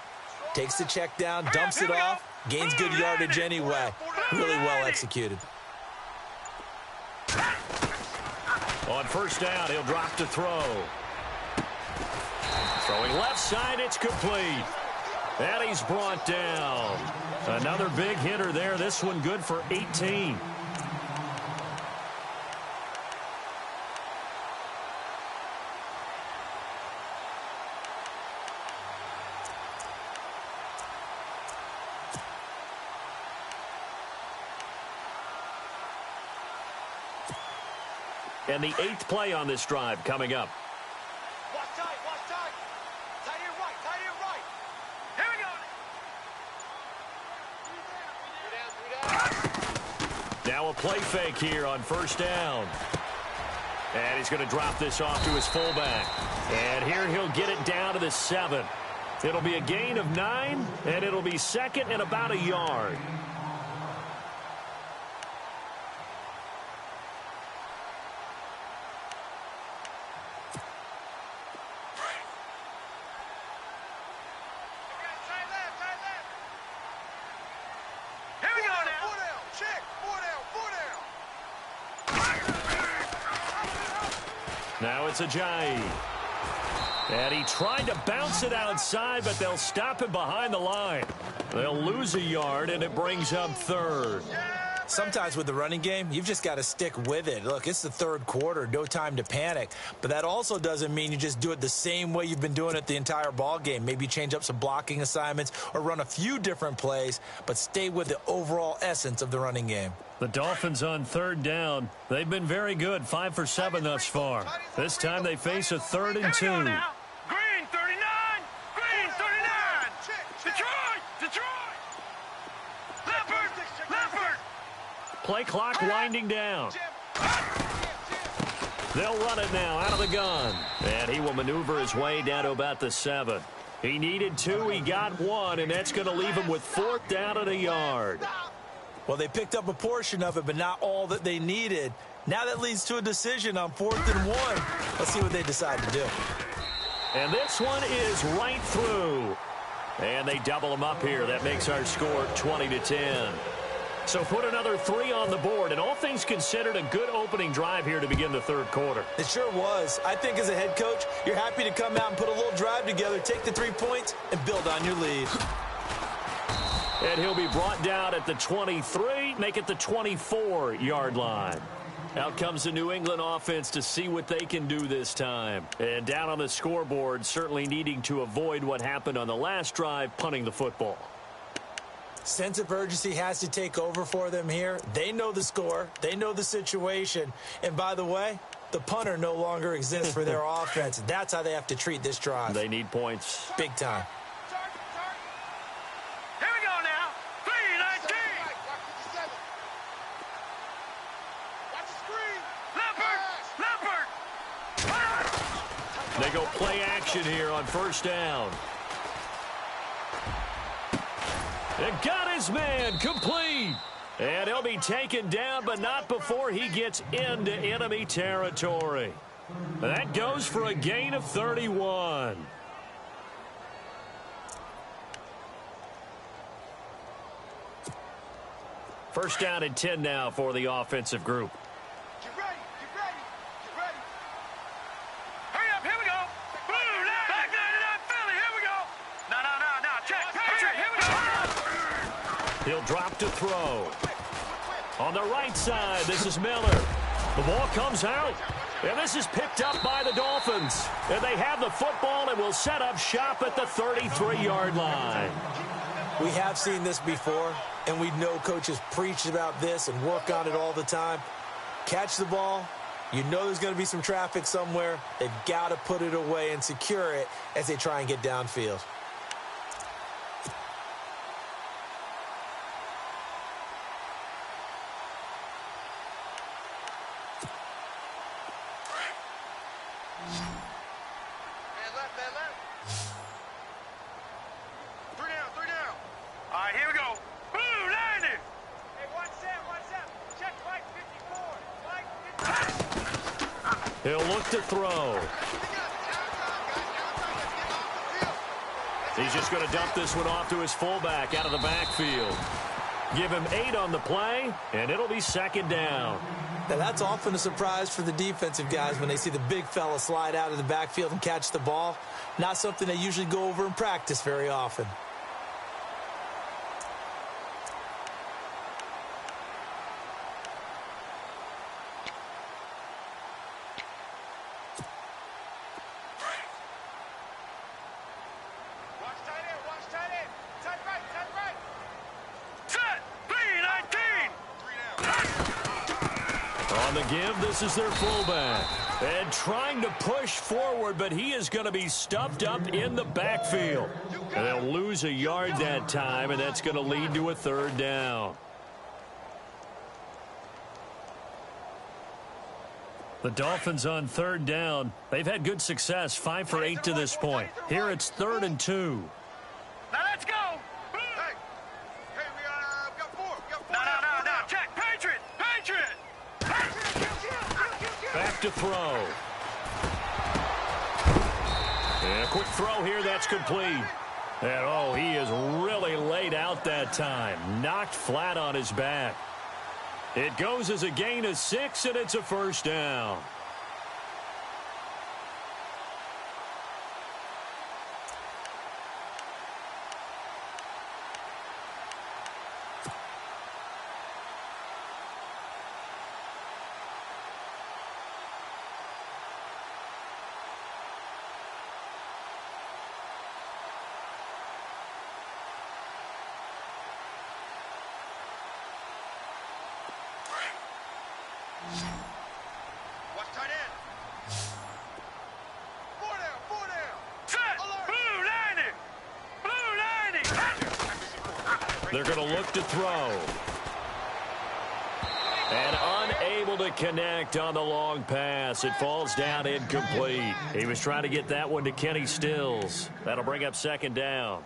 takes the check down, dumps it off, gains good yardage anyway. Really well executed. On 1st down, he'll drop to throw. Throwing left side, it's complete. And he's brought down. Another big hitter there. This one good for 18. And the 8th play on this drive coming up. Watch tight. Tight end right. Here we go. Now a play fake here on 1st down. And he's going to drop this off to his fullback. And here he'll get it down to the 7. It'll be a gain of 9, and it'll be 2nd and about a yard. Now it's Ajayi. And he tried to bounce it outside, but they'll stop him behind the line. They'll lose a yard, and it brings up 3rd. Sometimes with the running game, you've just got to stick with it. Look, it's the 3rd quarter, no time to panic. But that also doesn't mean you just do it the same way you've been doing it the entire ball game. Maybe change up some blocking assignments or run a few different plays, but stay with the overall essence of the running game. The Dolphins on 3rd down. They've been very good, 5 for 7 thus far. This time they face a 3rd and 2. Green 39. Green 39. Play clock winding down. They'll run it now out of the gun. And he will maneuver his way down to about the 7. He needed 2. He got 1, and that's going to leave him with 4th down and a yard. Well, they picked up a portion of it, but not all that they needed. Now that leads to a decision on 4th and 1. Let's see what they decide to do. And this one is right through. And they double him up here. That makes our score 20-10. So put another 3 on the board. And all things considered, a good opening drive here to begin the 3rd quarter. It sure was. I think as a head coach, you're happy to come out and put a little drive together, take the 3 points, and build on your lead. And he'll be brought down at the 23, make it the 24-yard line. Out comes the New England offense to see what they can do this time. And down on the scoreboard, certainly needing to avoid what happened on the last drive, punting the football. Sense of urgency has to take over for them here. They know the score. They know the situation. And by the way, the punter no longer exists for their offense. That's how they have to treat this drive. They need points. Big time. Here we go now. 3-19. Watch the screen. Leopard. They go play action here on 1st down. And got his man complete. And he'll be taken down, but not before he gets into enemy territory. That goes for a gain of 31. First down and 10 now for the offensive group. Get ready. Get ready. Get ready. Hurry up. Here we go. Boom. Back 99 Philly. Here we go. No. Check. Patriot. Here we go. He'll drop to throw. On the right side, this is Miller. The ball comes out. And this is picked up by the Dolphins. And they have the football and will set up shop at the 33-yard line. We have seen this before, and we know coaches preach about this and work on it all the time. Catch the ball. You know there's going to be some traffic somewhere. They've got to put it away and secure it as they try and get downfield. Man left. 3 down. All right, here we go. Boom, landed. Hey, watch that. Check right 54. He'll look to throw. He's just going to dump this one off to his fullback out of the backfield. Give him 8 on the play, and it'll be 2nd down. Now, that's often a surprise for the defensive guys when they see the big fella slide out of the backfield and catch the ball. Not something they usually go over in practice very often. Watch tight end. Tight right. Set. 3-19. On the give, this is their fullback. And trying to push forward, but he is going to be stuffed up in the backfield. And they'll lose a yard that time, and that's going to lead to a 3rd down. The Dolphins on 3rd down. They've had good success, 5 for 8 to this point. Here it's 3rd and 2. Now let's go. Hey, we got 4. No. Check. Patriot. Back to throw. And a quick throw here, that's complete. And, he is really laid out that time. Knocked flat on his back. It goes as a gain of 6, and it's a 1st down. Watch tight end. 4 down. Set. Blue 90. They're going to look to throw. And unable to connect on the long pass. It falls down incomplete. He was trying to get that one to Kenny Stills. That'll bring up second down.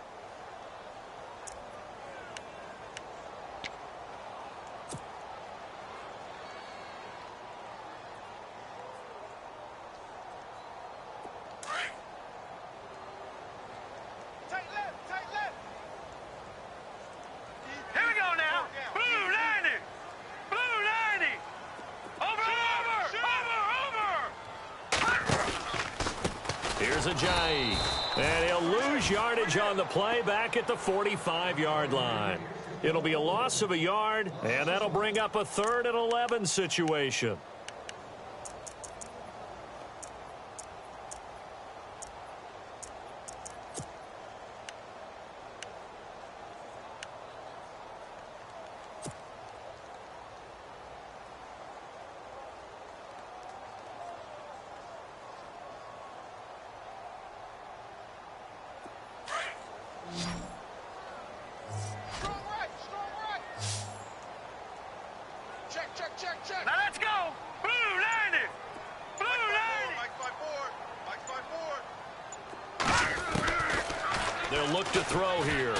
Here's Ajayi. And he'll lose yardage on the play back at the 45-yard line. It'll be a loss of a yard, and that'll bring up a 3rd and 11 situation. Now let's go! Blue 90! Blue 90! Mike's by 4. They'll look to throw here.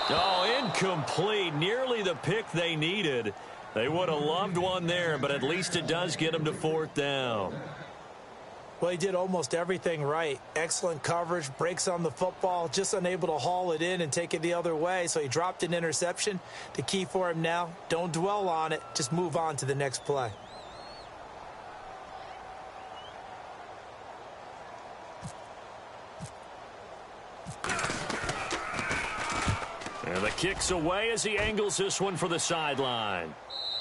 Oh, incomplete. Nearly the pick they needed. They would have loved one there, but at least it does get them to 4th down. Well, he did almost everything right. Excellent coverage, breaks on the football, just unable to haul it in and take it the other way. So he dropped an interception. The key for him now, don't dwell on it. Just move on to the next play. And the kick's away as he angles this one for the sideline.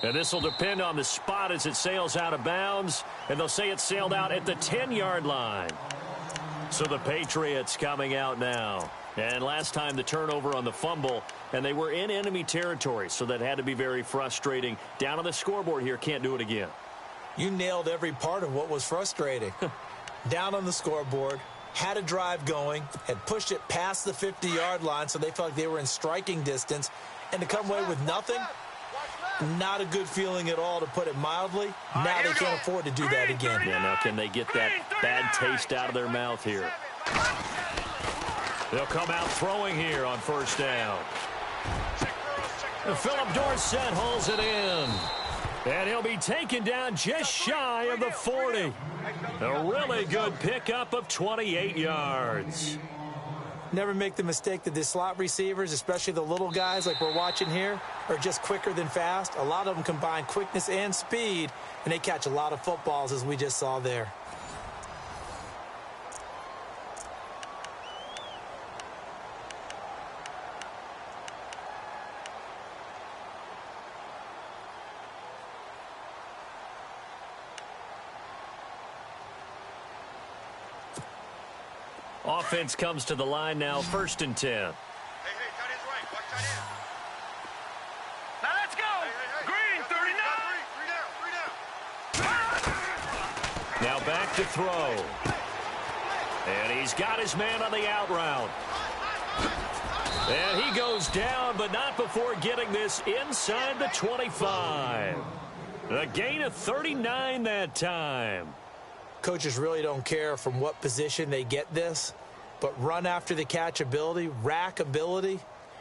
And this will depend on the spot as it sails out of bounds. And they'll say it sailed out at the 10-yard line. So the Patriots coming out now. And last time the turnover on the fumble, and they were in enemy territory, so that had to be very frustrating. Down on the scoreboard here, can't do it again. You nailed every part of what was frustrating. Down on the scoreboard, had a drive going, had pushed it past the 50-yard line, so they felt like they were in striking distance. And to come away with nothing, not a good feeling at all, to put it mildly. Now they can't afford to do that again. Yeah, now can they get that bad taste out of their mouth here? They'll come out throwing here on 1st down. And Philip Dorsett hauls it in. And he'll be taken down just shy of the 40. A really good pickup of 28 yards. Never make the mistake that the slot receivers, especially the little guys like we're watching here, are just quicker than fast. A lot of them combine quickness and speed, and they catch a lot of footballs, as we just saw there. Offense comes to the line now, 1st and 10. Hey, tight end's right. Watch tight end. Now let's go. Green, 39. Now back to throw. And he's got his man on the out route. And he goes down, but not before getting this inside the 25. A gain of 39 that time. Coaches really don't care from what position they get this, but run after the catch ability, rack ability,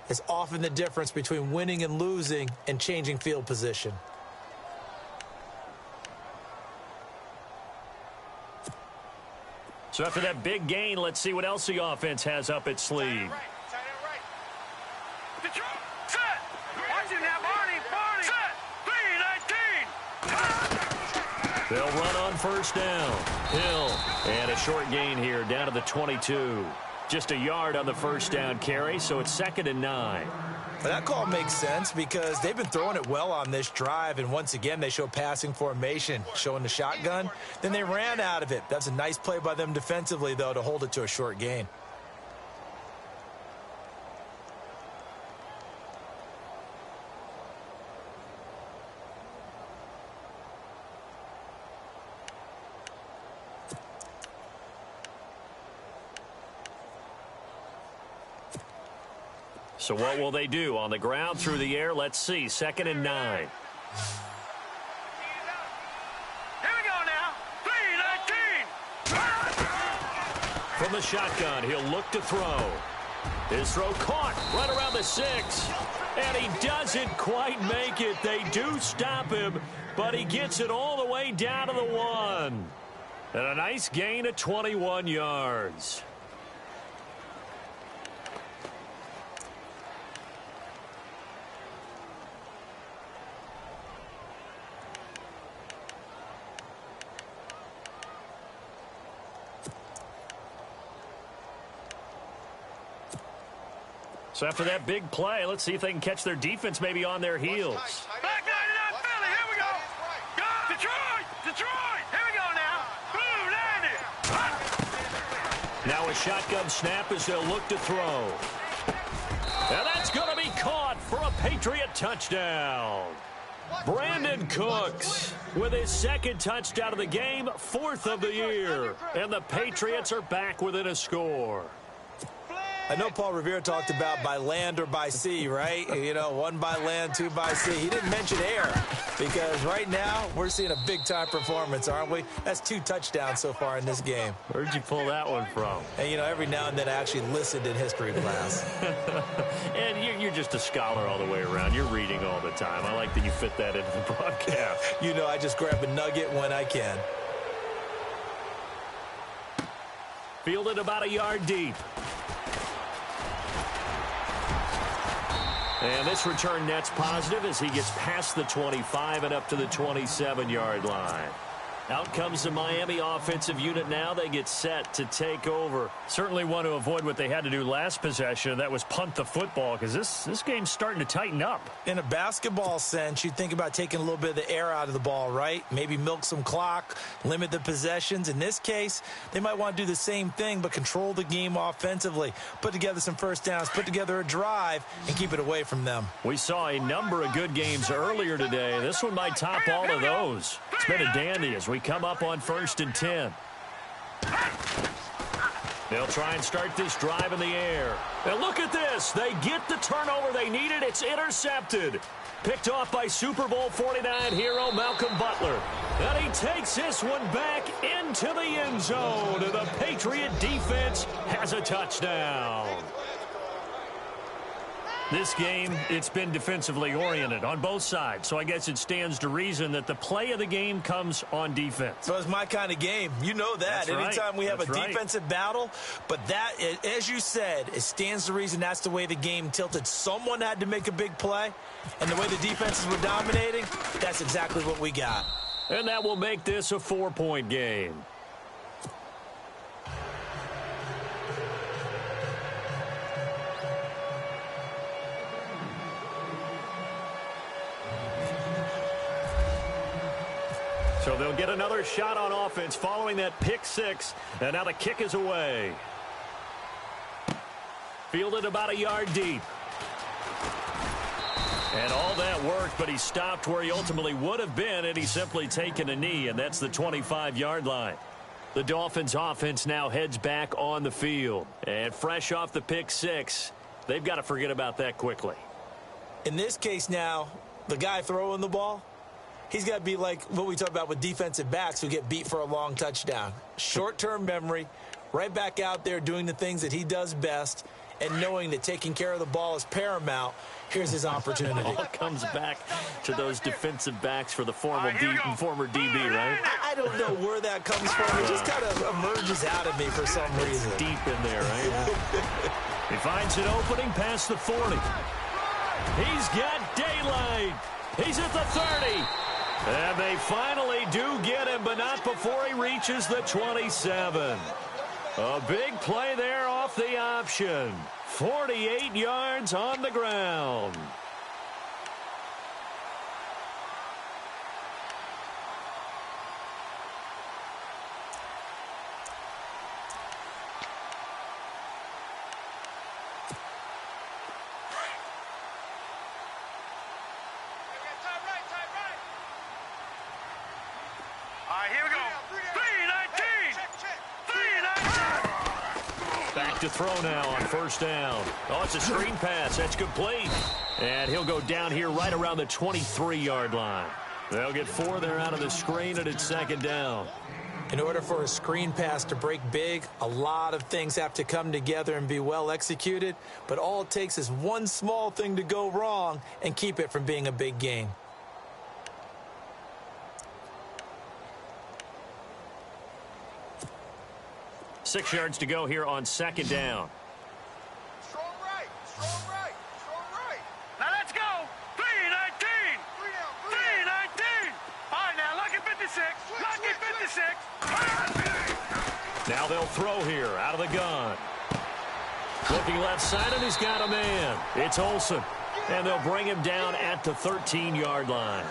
is often the difference between winning and losing and changing field position. So after that big gain, let's see what else the offense has up its sleeve. They'll run on 1st down. Hill, and a short gain here down to the 22. Just a yard on the 1st down carry, so it's 2nd and 9. Well, that call makes sense because they've been throwing it well on this drive, and once again they show passing formation, showing the shotgun. Then they ran out of it. That's a nice play by them defensively, though, to hold it to a short gain. So what will they do? On the ground, through the air, let's see. 2nd and 9. Here we go now. 3-19. From the shotgun, he'll look to throw. His throw caught right around the 6. And he doesn't quite make it. They do stop him, but he gets it all the way down to the 1. And a nice gain of 21 yards. So after that big play, let's see if they can catch their defense maybe on their heels. Back 99 Philly, here we go. Go, Detroit, Detroit. Here we go now. Blue, landed. Now a shotgun snap as they'll look to throw. And that's going to be caught for a Patriot touchdown. Brandon Cooks with his 2nd touchdown of the game, 4th of the year. And the Patriots are back within a score. I know Paul Revere talked about by land or by sea, right? You know, 1 by land, 2 by sea. He didn't mention air because right now we're seeing a big-time performance, aren't we? That's 2 touchdowns so far in this game. Where'd you pull that one from? And, you know, every now and then I actually listened in history class. And you're just a scholar all the way around. You're reading all the time. I like that you fit that into the broadcast. You know, I just grab a nugget when I can. Fielded about a yard deep. And this return net's positive as he gets past the 25 and up to the 27-yard line. Out comes the Miami offensive unit now. They get set to take over. Certainly want to avoid what they had to do last possession. That was punt the football because this game's starting to tighten up. In a basketball sense, you think about taking a little bit of the air out of the ball, right? Maybe milk some clock, limit the possessions. In this case, they might want to do the same thing but control the game offensively. Put together some first downs, put together a drive, and keep it away from them. We saw a number of good games earlier today. This one might top all of those. It's been a dandy as we come up on 1st and 10. They'll try and start this drive in the air. And look at this. They get the turnover they needed. It's intercepted. Picked off by Super Bowl 49 hero Malcolm Butler. And he takes this one back into the end zone. And the Patriot defense has a touchdown. This game, it's been defensively oriented on both sides, so I guess it stands to reason that the play of the game comes on defense. So it's my kind of game. You know that. That's right. Anytime we have That's a right. defensive battle, but that, as you said, it stands to reason that's the way the game tilted. Someone had to make a big play, and the way the defenses were dominating, that's exactly what we got. And that will make this a 4-point game. So they'll get another shot on offense following that pick 6. And now the kick is away. Fielded about a yard deep. And all that worked, but he stopped where he ultimately would have been had he simply taken a knee, and that's the 25-yard line. The Dolphins offense now heads back on the field. And fresh off the pick 6, they've got to forget about that quickly. In this case now, the guy throwing the ball, he's got to be like what we talk about with defensive backs who get beat for a long touchdown. Short-term memory, right back out there doing the things that he does best, and knowing that taking care of the ball is paramount. Here's his opportunity. It all comes back to those defensive backs for the former DB, right? I don't know where that comes from. It just kind of emerges out of me for some reason. It's deep in there, right? He finds an opening past the 40. He's got daylight. He's at the 30. And they finally do get him, but not before he reaches the 27. A big play there off the option. 48 yards on the ground. to throw now on first down. Oh, it's a screen pass. That's complete. And he'll go down here right around the 23-yard line. They'll get 4 there out of the screen, and it's second down. In order for a screen pass to break big, a lot of things have to come together and be well executed. But all it takes is one small thing to go wrong and keep it from being a big gain. Six yards to go here on second down. Strong right. Strong right. Strong right. Now let's go. 3-19. 3-19. All right, now lucky 56. Lucky 56. Now they'll throw here out of the gun. Looking left side, and he's got a man. It's Olsen. And they'll bring him down at the 13-yard line.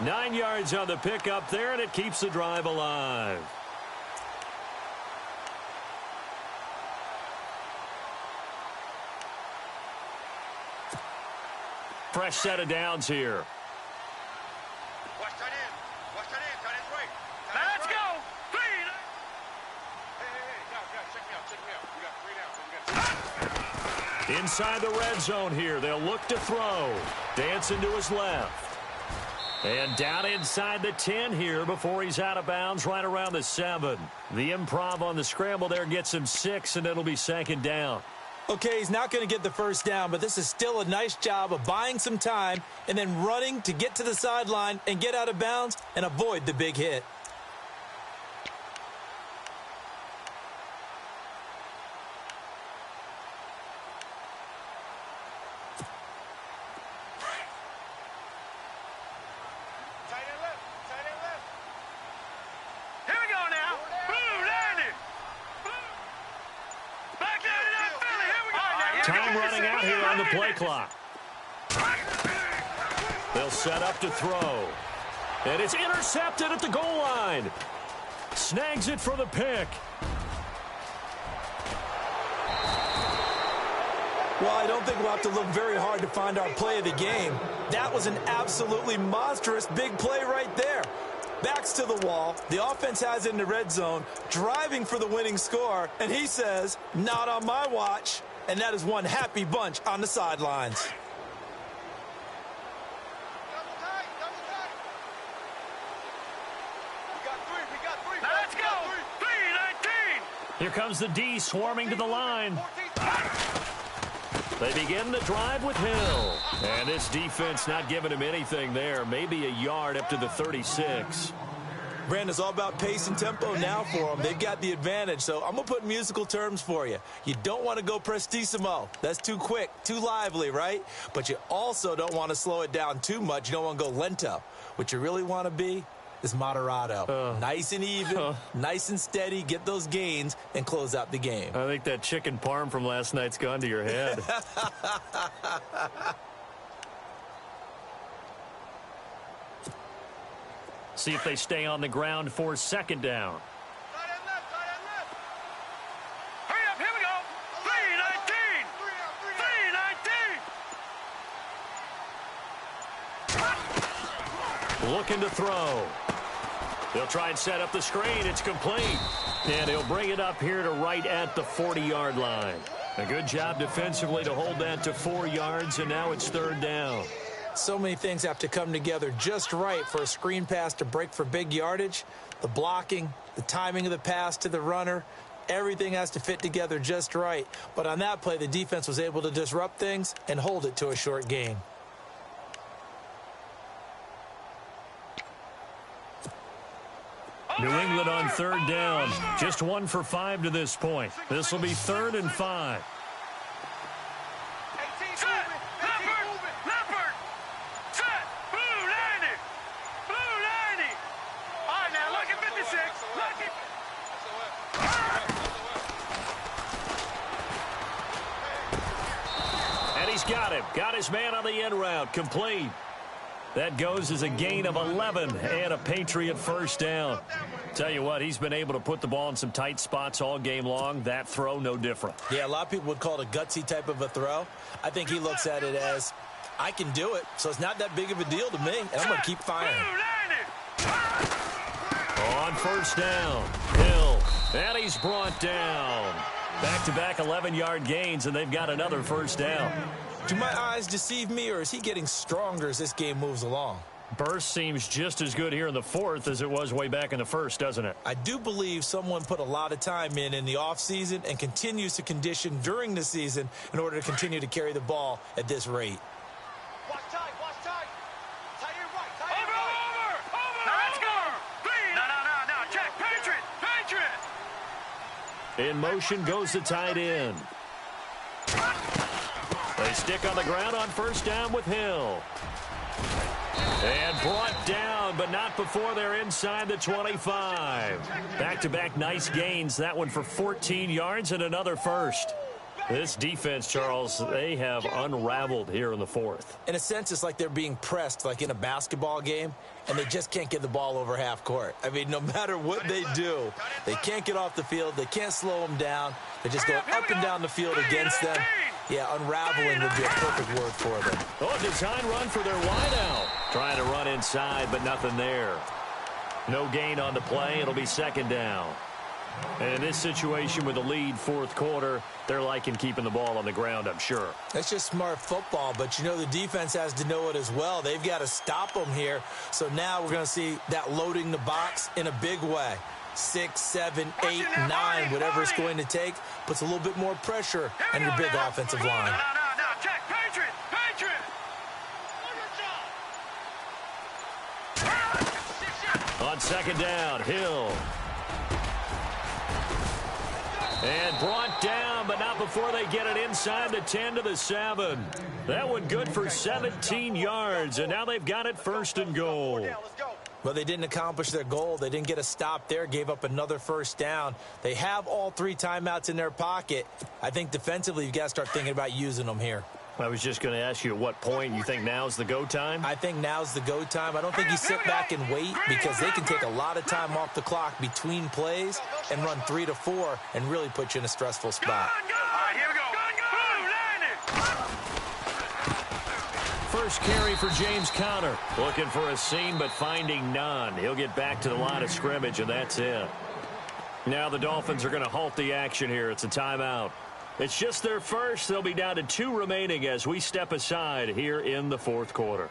9 yards on the pickup there, and it keeps the drive alive. Fresh set of downs here. Watch tight end. Watch tight end. Tight end's right. Now let's go. 3. Hey, guys, check me out. Check me out. We got 3 now. Inside the red zone here. They'll look to throw. Dancing to his left. And down inside the 10 here before he's out of bounds right around the 7. The improv on the scramble there gets him 6, and it'll be second down. Okay, he's not going to get the first down, but this is still a nice job of buying some time and then running to get to the sideline and get out of bounds and avoid the big hit. Tight end left. Tight end left. Here we go now. Boom, landed. Back down in that Philly. Here we go. Time running out here on the play clock. They'll set up to throw. And it's intercepted at the goal line. Snags it for the pick. Well, I don't think we'll have to look very hard to find our play of the game. That was an absolutely monstrous big play right there. Backs to the wall. The offense has it in the red zone, driving for the winning score. And he says, not on my watch. And that is one happy bunch on the sidelines. Double tight. Double tight. We got 3. Now let's go. 3-19. Here comes the D swarming to the line. They begin the drive with Hill. And this defense not giving him anything there. Maybe a yard up to the 36. Brandon, it's all about pace and tempo now for them. They've got the advantage, so I'm going to put musical terms for you. You don't want to go prestissimo. That's too quick, too lively, right? But you also don't want to slow it down too much. You don't want to go lento. What you really want to be is moderato. Nice and even, nice and steady, get those gains, and close out the game. I think that chicken parm from last night's gone to your head. See if they stay on the ground for second down. Tight end left. Tight end left. Hurry up. Here we go. 3-19. 3-19. Looking to throw. They'll try and set up the screen. It's complete. And he'll bring it up here to right at the 40-yard line. A good job defensively to hold that to 4 yards, and now it's third down. So many things have to come together just right for a screen pass to break for big yardage. The blocking, the timing of the pass to the runner, everything has to fit together just right. But on that play, the defense was able to disrupt things and hold it to a short gain. New England on third down. Just 1 for 5 to this point. This will be 3rd and 5. And he's got him. Got his man on the end route. Complete. That goes as a gain of 11 and a Patriot first down. Tell you what, he's been able to put the ball in some tight spots all game long. That throw, no different. Yeah, a lot of people would call it a gutsy type of a throw. I think he looks at it as, I can do it, so it's not that big of a deal to me, and I'm going to keep firing. On first down, Hill, and he's brought down. Back-to-back 11-yard gains, and they've got another first down. Do my eyes deceive me, or is he getting stronger as this game moves along? Burst seems just as good here in the fourth as it was way back in the first, doesn't it? I do believe someone put a lot of time in the offseason and continues to condition during the season in order to continue to carry the ball at this rate. Watch tight, watch tight. Tight end right, tight end right. Over. Now let's go. No. Check. Patriot. In motion goes the tight end. They stick on the ground on first down with Hill. And brought down, but not before they're inside the 25. Back-to-back nice gains. That one for 14 yards and another first. This defense, Charles, they have unraveled here in the fourth. In a sense, it's like they're being pressed like in a basketball game, and they just can't get the ball over half court. I mean, no matter what they do, they can't get off the field. They can't slow them down. They're just going up and down the field against them. Yeah, unraveling would be a perfect word for them. Oh, design run for their wideout. Trying to run inside, but nothing there. No gain on the play. It'll be second down. And in this situation with the lead fourth quarter, they're liking keeping the ball on the ground, I'm sure. That's just smart football, but you know the defense has to know it as well. They've got to stop them here. So now we're going to see that loading the box in a big way. 6, 7, 8, 9, whatever it's going to take, puts a little bit more pressure on your big offensive line. No. Check. Patriot. On second down, Hill. And brought down, but not before they get it inside the 10 to the 7. That one good for 17 yards, and now they've got it first and goal. Let's go. Well, they didn't accomplish their goal. They didn't get a stop there, gave up another first down. They have all 3 timeouts in their pocket. I think defensively, you've got to start thinking about using them here. I was just going to ask you at what point you think now's the go time? I think now's the go time. I don't think you sit back and wait because they can take a lot of time off the clock between plays and run 3 to 4 and really put you in a stressful spot. All right, here we go. First carry for James Conner. Looking for a seam, but finding none. He'll get back to the line of scrimmage, and that's it. Now the Dolphins are going to halt the action here. It's a timeout. It's just their first. They'll be down to 2 remaining as we step aside here in the fourth quarter.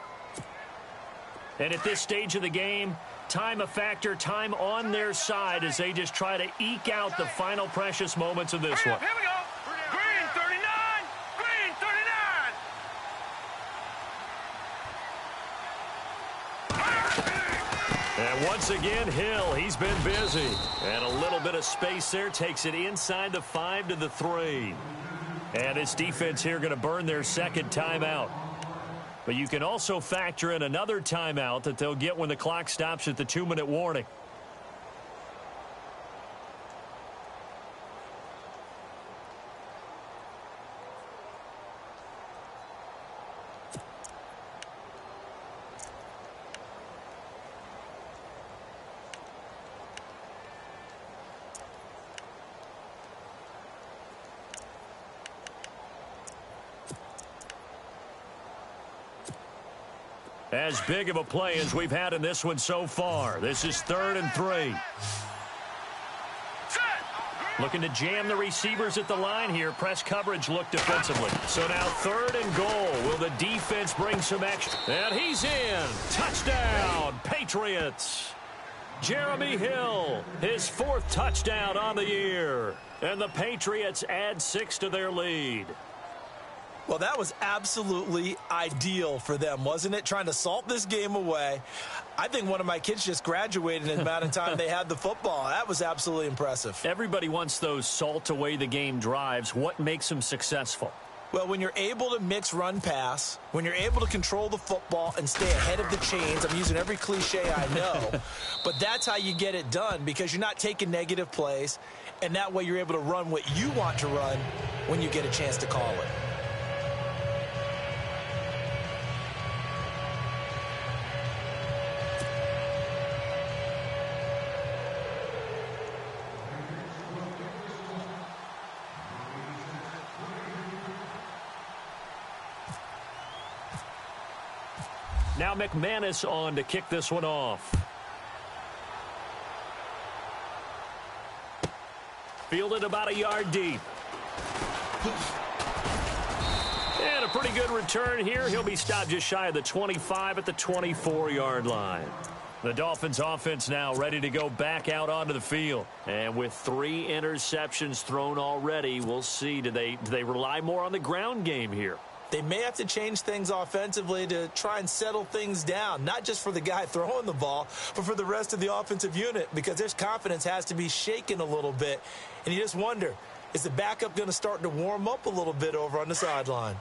And at this stage of the game, time a factor, time on their side as they just try to eke out the final precious moments of this one. Here we go. Green 39. Green 39. And once again, Hill, he's been busy. And a little bit of space there takes it inside the 5 to the 3. And this defense here going to burn their second timeout. But you can also factor in another timeout that they'll get when the clock stops at the 2-minute warning. As big of a play as we've had in this one so far. This is 3rd and 3. Looking to jam the receivers at the line here. Press coverage look defensively. So now 3rd and goal. Will the defense bring some action? And he's in. Touchdown, Patriots. Jeremy Hill, his 4th touchdown on the year. And the Patriots add 6 to their lead. Well, that was absolutely ideal for them, wasn't it? Trying to salt this game away. I think one of my kids just graduated in the amount of time they had the football. That was absolutely impressive. Everybody wants those salt away the game drives. What makes them successful? Well, when you're able to mix run-pass, when you're able to control the football and stay ahead of the chains, I'm using every cliche I know, but that's how you get it done because you're not taking negative plays, and that way you're able to run what you want to run when you get a chance to call it. Now McManus on to kick this one off. Fielded about a yard deep. And a pretty good return here. He'll be stopped just shy of the 25 at the 24-yard line. The Dolphins offense now ready to go back out onto the field. And with 3 interceptions thrown already, we'll see. Do they rely more on the ground game here? They may have to change things offensively to try and settle things down, not just for the guy throwing the ball, but for the rest of the offensive unit, because their confidence has to be shaken a little bit. And you just wonder, is the backup going to start to warm up a little bit over on the sideline?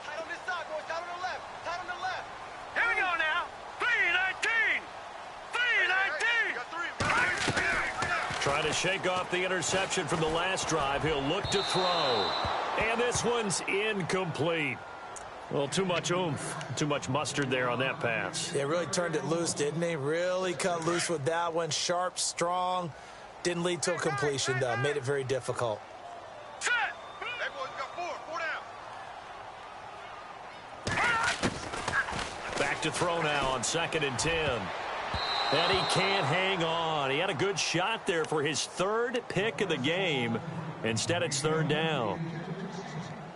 Tight on this side, boys. Tight on the left. Tight on the left. Here we go now. 3-19. 3-19. Trying to shake off the interception from the last drive. He'll look to throw. And this one's incomplete. Well, too much oomph, too much mustard there on that pass. They really turned it loose, didn't they? Really cut loose with that one. Sharp, strong. Didn't lead to a completion, though. Made it very difficult. Set. Hey, boys, we got 4 down. Back to throw now on 2nd and 10. And he can't hang on. He had a good shot there for his 3rd pick of the game. Instead, it's 3rd down.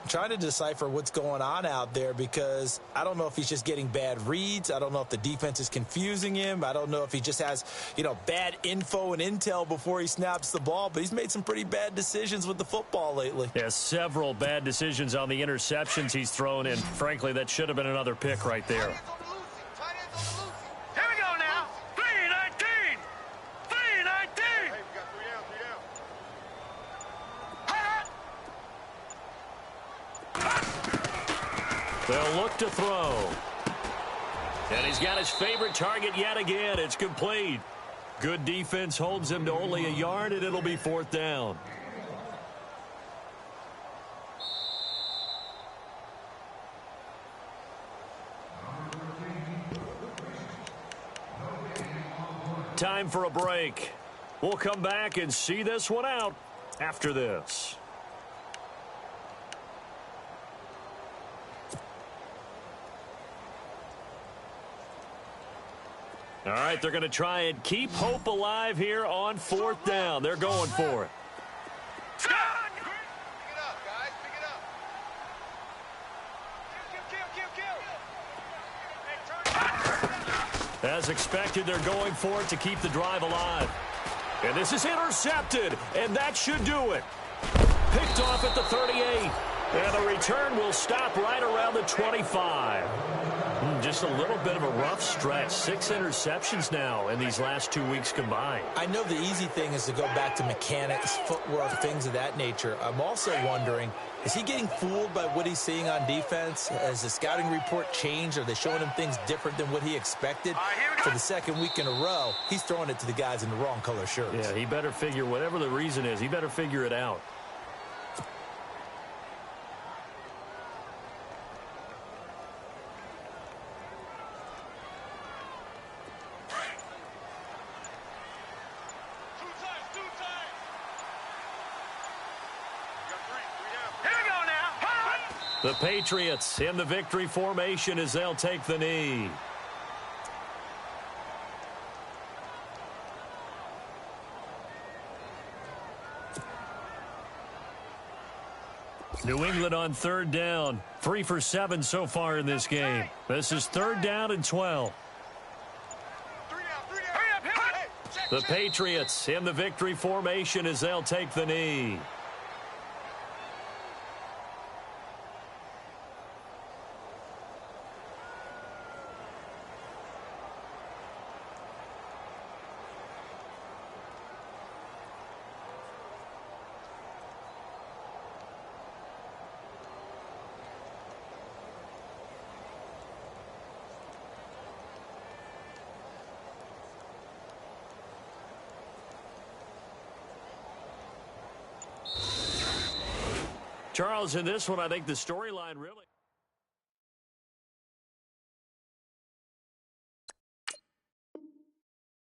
Trying to decipher what's going on out there, because I don't know if he's just getting bad reads. I don't know if the defense is confusing him. I don't know if he just has, bad info and intel before he snaps the ball, but he's made some pretty bad decisions with the football lately. Yeah, several bad decisions on the interceptions he's thrown in. Frankly, that should have been another pick right there. Here we go now. 3-19. 3-19. Hey, we got 3 down, 3 down. They'll look to throw. And he's got his favorite target yet again. It's complete. Good defense holds him to only a yard, and it'll be 4th down. Time for a break. We'll come back and see this one out after this. All right, they're going to try and keep hope alive here on 4th down. They're going for it. Pick it up, guys. Pick it up. Kill. As expected, they're going for it to keep the drive alive. And this is intercepted, and that should do it. Picked off at the 38. And the return will stop right around the 25. Just a little bit of a rough stretch. 6 interceptions now in these last 2 weeks combined. I know the easy thing is to go back to mechanics, footwork, things of that nature. I'm also wondering, is he getting fooled by what he's seeing on defense? Has the scouting report changed? Are they showing him things different than what he expected? For the 2nd week in a row, he's throwing it to the guys in the wrong color shirts. Yeah, he better figure, whatever the reason is, he better figure it out. The Patriots in the victory formation as they'll take the knee. New England on 3rd down. 3 for 7 so far in this game. This is 3rd down and 12. The Patriots in the victory formation as they'll take the knee. Charles, in this one, I think the storyline really...